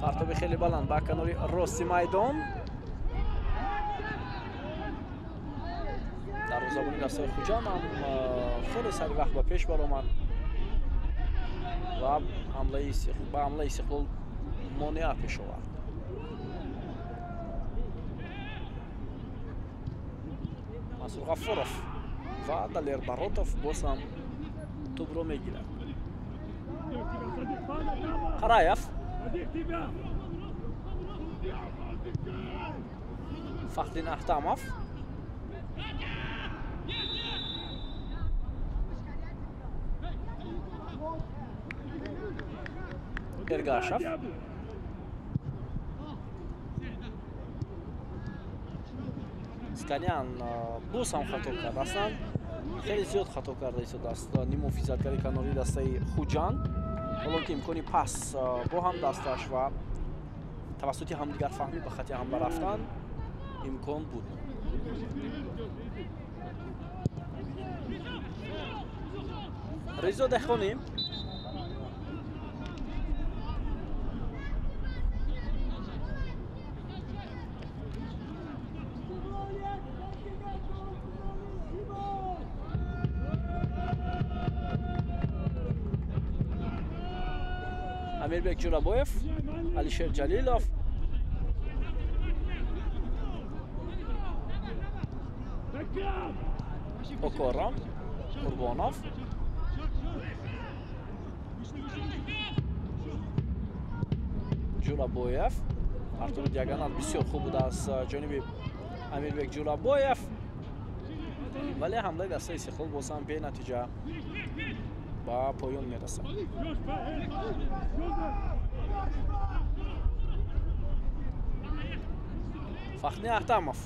پرتاب خیلی بلند به کناری راستی میدان. دروازه‌بان دسته خوجان هم خیلی سریع وقت به پیش برآمد و حمله استقلال مانع پیش آورد. Масур Ғафуров ва Далер Баротов боз ҳам тӯбро мегирад. Қараев Фахриддин Ахтамов Эргашев Сканян боз ҳам хато кард. Аслан хеле зиёд хато карда истодааст. Нимуфизатгари канори дастаи Хуҷан. ҳоло ки имкони пас бо ҳам дасташ ва тавассути ҳамдигарфаҳмӣ ба хати ҳамла рафтан имкон буд. Резо Дехонӣ Амирбек Ҷурабоев, Алишер Ҷалилов, Окором, Қурбонов, Ҷурабоев. Артур Диаганал бисёр хуб буда аз ҷониби Амирбек Ҷурабоев. вале ҳамлаи дастаи Истиқлол боз ҳам бенатиҷа ба поён мерасад. Фахриддин Ахтамов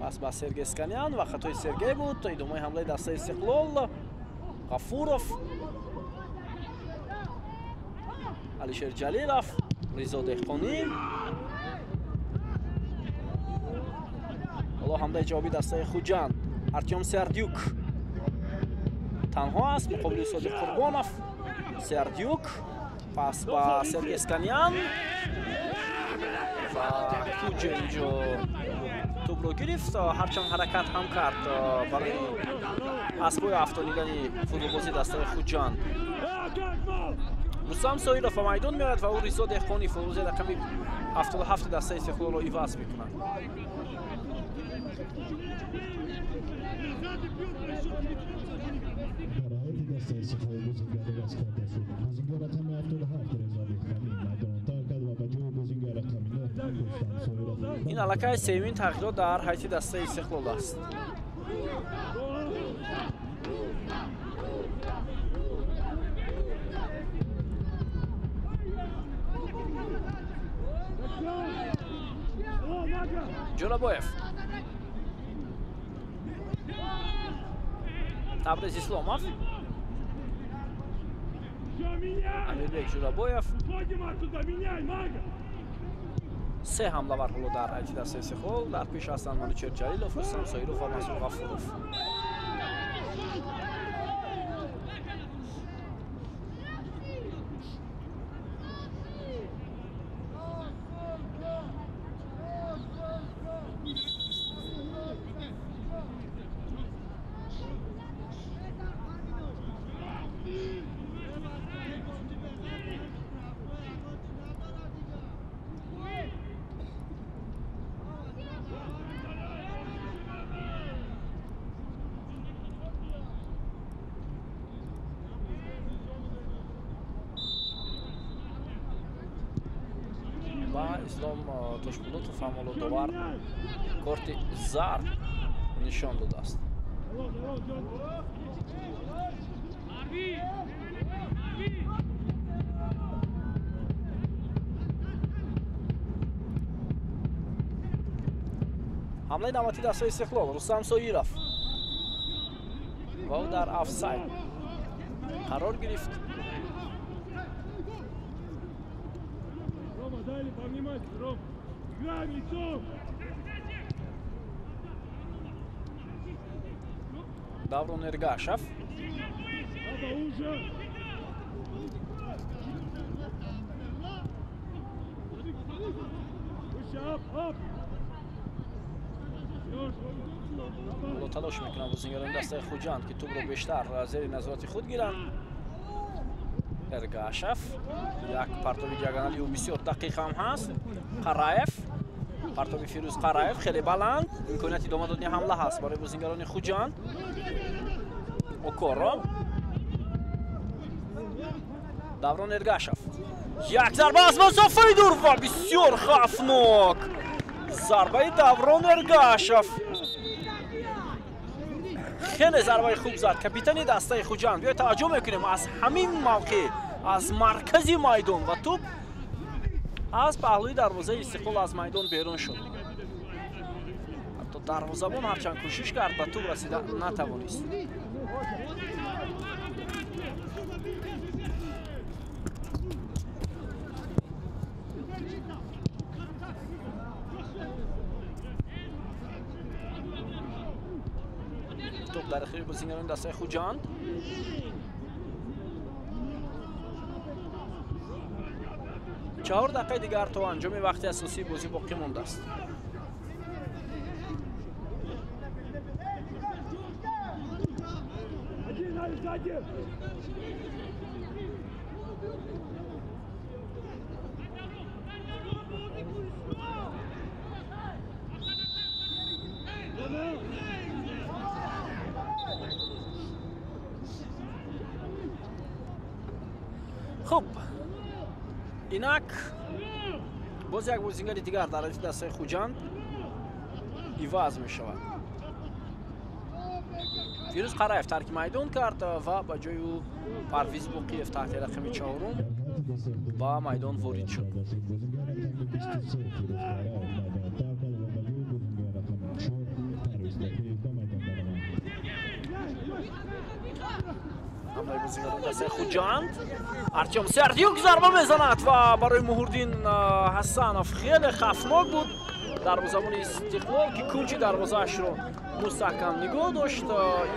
пас ба Сергей Сканян ва хатои Сергей буд. То идомаи ҳамлаи дастаи Истиқлол Ғафуров, Алишер Ҷалилов, Резо Деҳқонӣ. ҳоло ҳамлаи ҷавоби дастаи Хуҷан Артём Сердюк танҳо аст муқобили Содиқ Қурбонов. Сердюк пас ба Сергей Сканян ва Хуҷа инҷо тӯбро гирифт. ҳарчанд ҳаракат ҳам кард барои асбои афтонидани футболбози дастаи Хуҷан. Рустам Соиров ба майдон меояд ва ӯ Резо Деҳқонӣ футболбози рақами 77 дастаи Истиқлолро иваз мекунад. ин аллакай сеюмин тағйирот дар ҳайати дастаи Истиқлол аст. Ҷурабоев, Табриз Исломов, Амирбек Ҷурабоев. се ҳамлавар ҳоло дар ҳайати дастаи Истиқлол. дар пеш ҳастанд Манучер Ҷалилов, Рустам Соиров ва Масур Ғафуров. Ислом Тошпулотов ҳамоло довар корти зард нишон додааст. ҳамлаи навбати дастаи Истиқлол Рустам Соиров ва ӯ дар офсайд қарор гирифт. Даврон Эргашев, талош мекунанд бозигарони дастаи Хуҷан ки тӯбро бештар зери назорати худ гиранд. Эргашев як партови диагонали ӯ бисёр дақиқ ҳам ҳаст. Қараев партоби Фирӯз Қараев хеле баланд, имконияти идома додани ҳамла ҳаст барои бозингарони Хуҷанд. Окоро Даврон Эргашев, як зарба аз масофаи дур ва бисёр хавфнок. Зарбаи Даврон Эргашев хеле зарбаи хуб зад капитани дастаи Хуҷанд. биёед таваҷҷӯҳ мекунем аз ҳамин мавқеъ, аз маркази майдон ва туп аз паҳлӯи дарвозаи Истиқлол аз майдон берун шуд. ҳатто дарвозабон ҳарчанд кӯшиш кард ба туп расида натавонист. توپ در اختیار بازیکنان دسته خوجند. چهار دقیقه دیگر تا انجام وقت اساسی بازی باقی مانده است. خب اینک باز یک بازیگر دیگر در دسته خوجند عوض می شود. فیروز قرایف ترک میدان کرد و با جای او پرویز بوقیف تحت رقم 4 با میدان وارد شد. حمله بازیکنان دسته خوجند. артем سردیوک ضربه میزند و برای مهردین حسنов خیلی خفناک بود. دروازه‌بان استقلال که کنج دروازه‌اش رو مستحکم نگاه داشت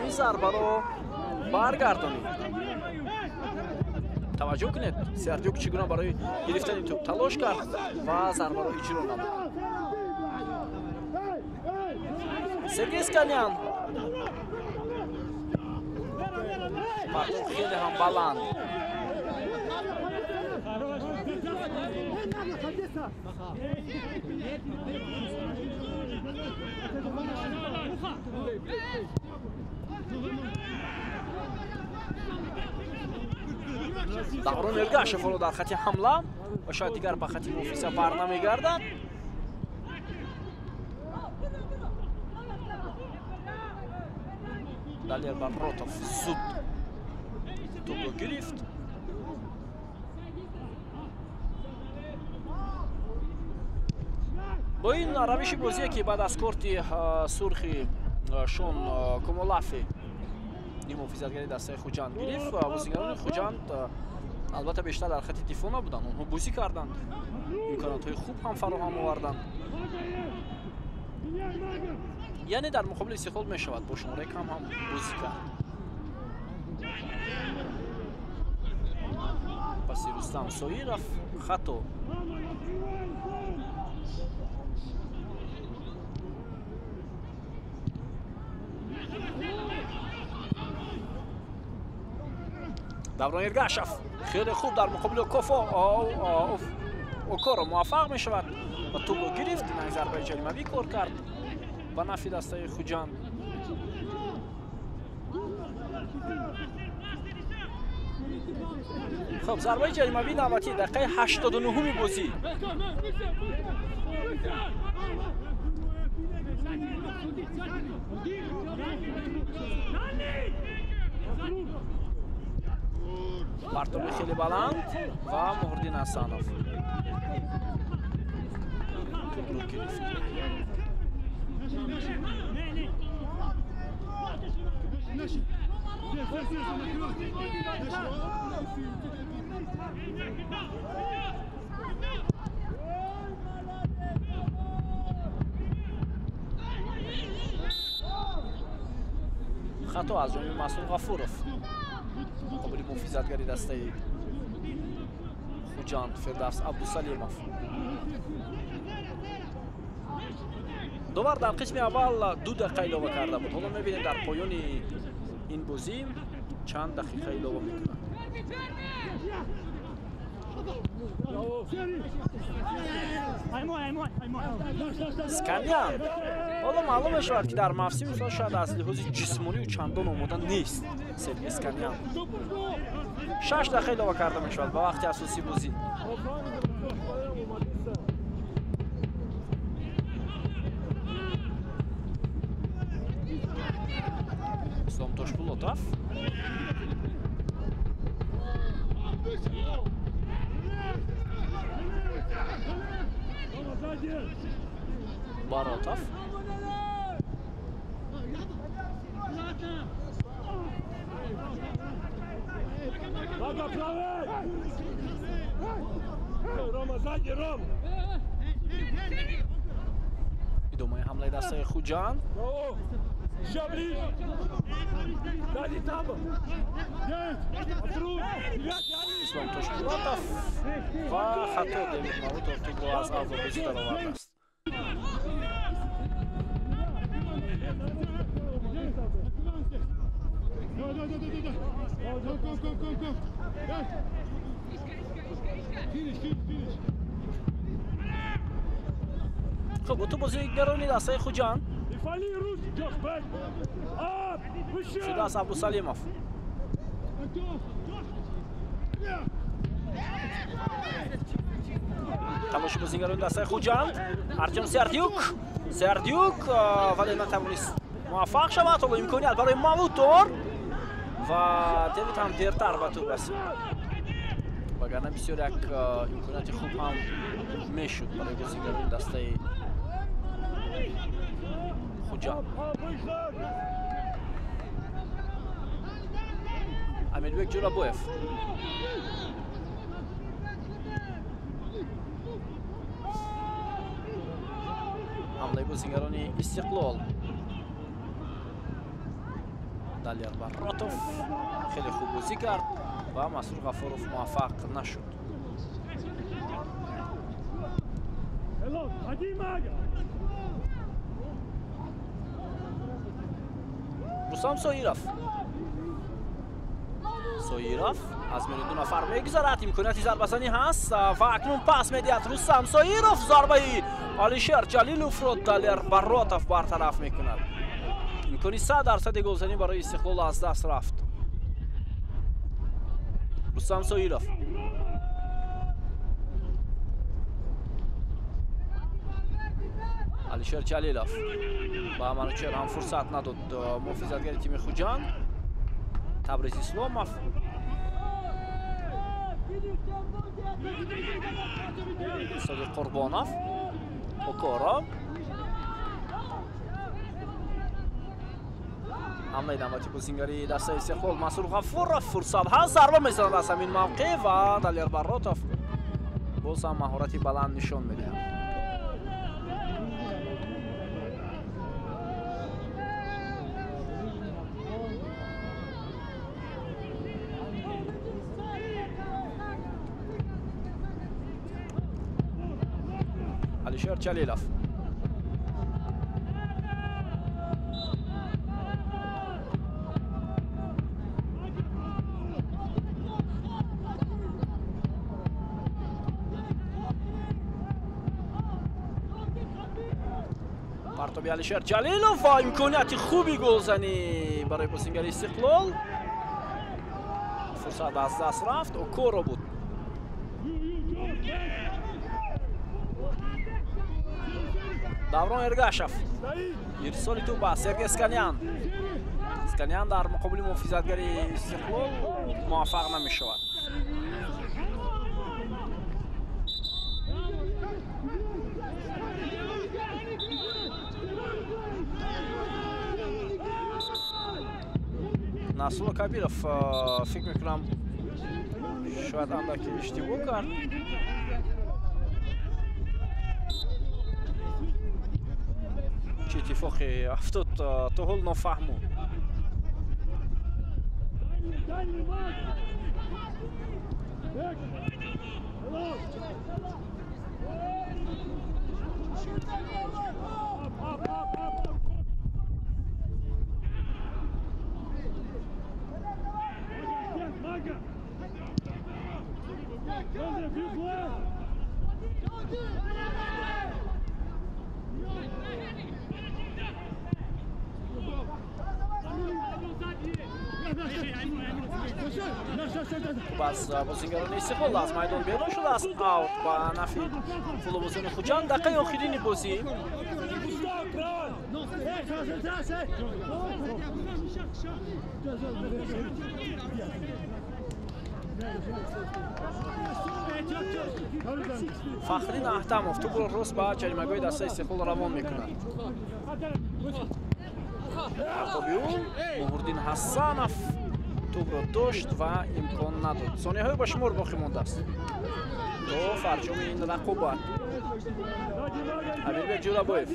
این ضربه رو برگردانید. توجه کنید سردیوک چگونه برای گرفتن توپ تلاش کرد و ضربه رو اجرا نمود. سرگی اسکانیان پرتاب خیلی هم بلند. даврон эргашев رو در خط حمله و شاید دیگر به خط محافظه برنمیگردد. دالیر باراتوف زود توپ رو گرفت. با این روش بازی که بعد از کارت سرخی شون کومولافی نیم محافظتگری دسته خوجند گرفت و بازیکنان خوجند البته بیشتر در خط دفاع نبودند، آنها بازی کردند، امکانات های خوب هم فراهم آوردند. یعنی در مقابل استقلال می شود با شماره کم هم بازی کرد. پس رستم سایی رفت خطا. даврон эргашев خیلی خوب در مقابل اوکارو موفق می شود و توپ رو گرفت. این ضربه جریمه‌ای کار کرد به نفع دسته خوجند. خب ضربه جریمه‌ای نوبتی دقیقه 89 بازی. پرتاب خیلی بلند و مهردین حسنов توپ رو گرفت. خطا از جانب مسعود غفورов مقابل محافظتگری دسته خوجند فردوس عبدالسلیمов. دوباره در قسم اول 2 دقیقه اضافه کرده بود. حالا می‌بینید در پایان این بازی چند دقیقه اضافه می‌کنند. Skanyan حالا معلوم شد که در مفصل مثلا شاید از لحاظ جسمانی و چندان آماده نیست. سرگی اسکانیان 6 دقیقه اضافه کرده میشود با وقت اساسی بازی. اسلام Toshpo'lotov Barotov ادامه حمله دسته خوجان اسلام Toshpo'lotov و خطا دیوید ماموتوف که گل از اول بازی درآورده است. خب تو بازیگرانی دسته خوجان شده از ابوسلیموف تلاش بازیگران دسته خوجان ارتем سردیوک ولی نتوانست موفق شود. حالا امکانیت برای مالوتور و دیوید هم دیرتر به توپ رسید وگرنه بسیار یک امکانیت خوب هم میشد برای بازیگران دسته خوجان. امیربek جورابویف حمله بازیگران استقلال دالیر باراتوف خیلی خوب بازی کرد و مسعود غفاروف موفق نشد. رستم سویروف از میان دو نفر میگذرد. امکانیت ضربه‌زنی هست و اکنون پاس میدهد رستم سویروف. ضربه آلیشر جلیلوف را دالیر باراتوف برطرف میکند. امکانی 100% گلزنی برای استقلال از دست رفت. رستم سویروف آلیشر جلیلوف با منوچهر هم فرصت نداد محافظتگر تیم خوجان. تبریز اسلاموف صادق قربانوف اوکورا حمله دماتی بازیگری دسته استقلال مسعود غفور فرصت هست ضربه میزند از همین موقع و دالیر باراتوف باز هم مهارتی بلند نشان میده. آلیشر جلیلوف پرتابی آلیشر جلیلوف و امکانیت خوبی گلزنی برای بازیگر استقلال. فرصت از دست رفت. اوکورا بود. دوران ارگاشف ارسال توپ با سرگی اسکانیان در مقابل محافظتگری استقلال موفق نمیشود. نصر کبیرов فکر میکنم شاید اندکی اشتباه کرد. چه اتفاقی افتاد تا حال نفهمم. Joseph, you play. باز بازیگران استقلال از میدان بیرون شده است. آوت با نفی فولوبوزون خوجان. دقیقه آخرین بازی فخرین احتماف توپ رو راست با جریمه‌گاه دسته استقلال روان میکنند. артобиюн муҳурдин ҳасанов тӯбро дошт ва имкон надод. сонияҳои ба шумор боқӣ мондааст то фарҷоми ин рақобат. амирбек ҷӯлабоев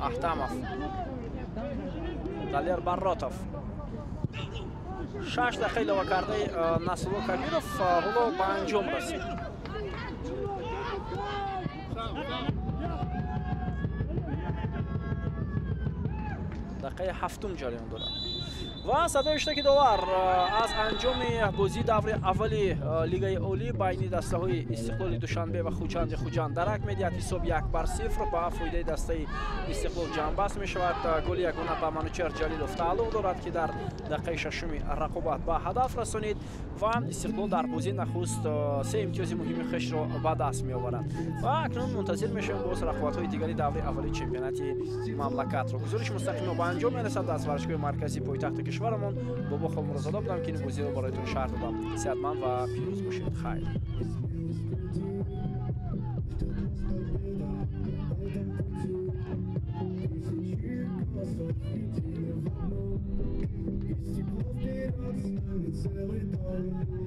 аҳтамов далер барротов 6 дақиқа илова кардаи Насрулло Кабиров ҳоло ба анҷом расид. дақиқаи ҳафтум ҷараён дорад ва садои иштоки довар аз анҷоми бозии даври аввали лигаи олӣ байни дастаҳои Истиқлоли Душанбе ва Хуҷанди Хуҷанд дарак медиҳад. ҳисоб 1-0 ба фоидаи дастаи Истиқлол ҷамъбаст мешавад. голи ягона ба Манучер Ҷалилов тааллуқ дорад ки дар дақиқаи шашуми рақобат ба ҳадаф расонид ва Истиқлол дар бозии нахуст 3 имтиёзи муҳими хешро ба даст меоварад ва акнун мунтазир мешавем боз рақобатҳои дигари даври аввали чемпионати мамлакатро. гузориши мустақимо ба анҷом мерасад аз варзишгоҳи марказии пойтахти кишварамон. бобо мурозода будам ки ин бозиро бароятон шарҳ додам. сеҳатманд ва пирӯз бошед. хайр. Целый дом.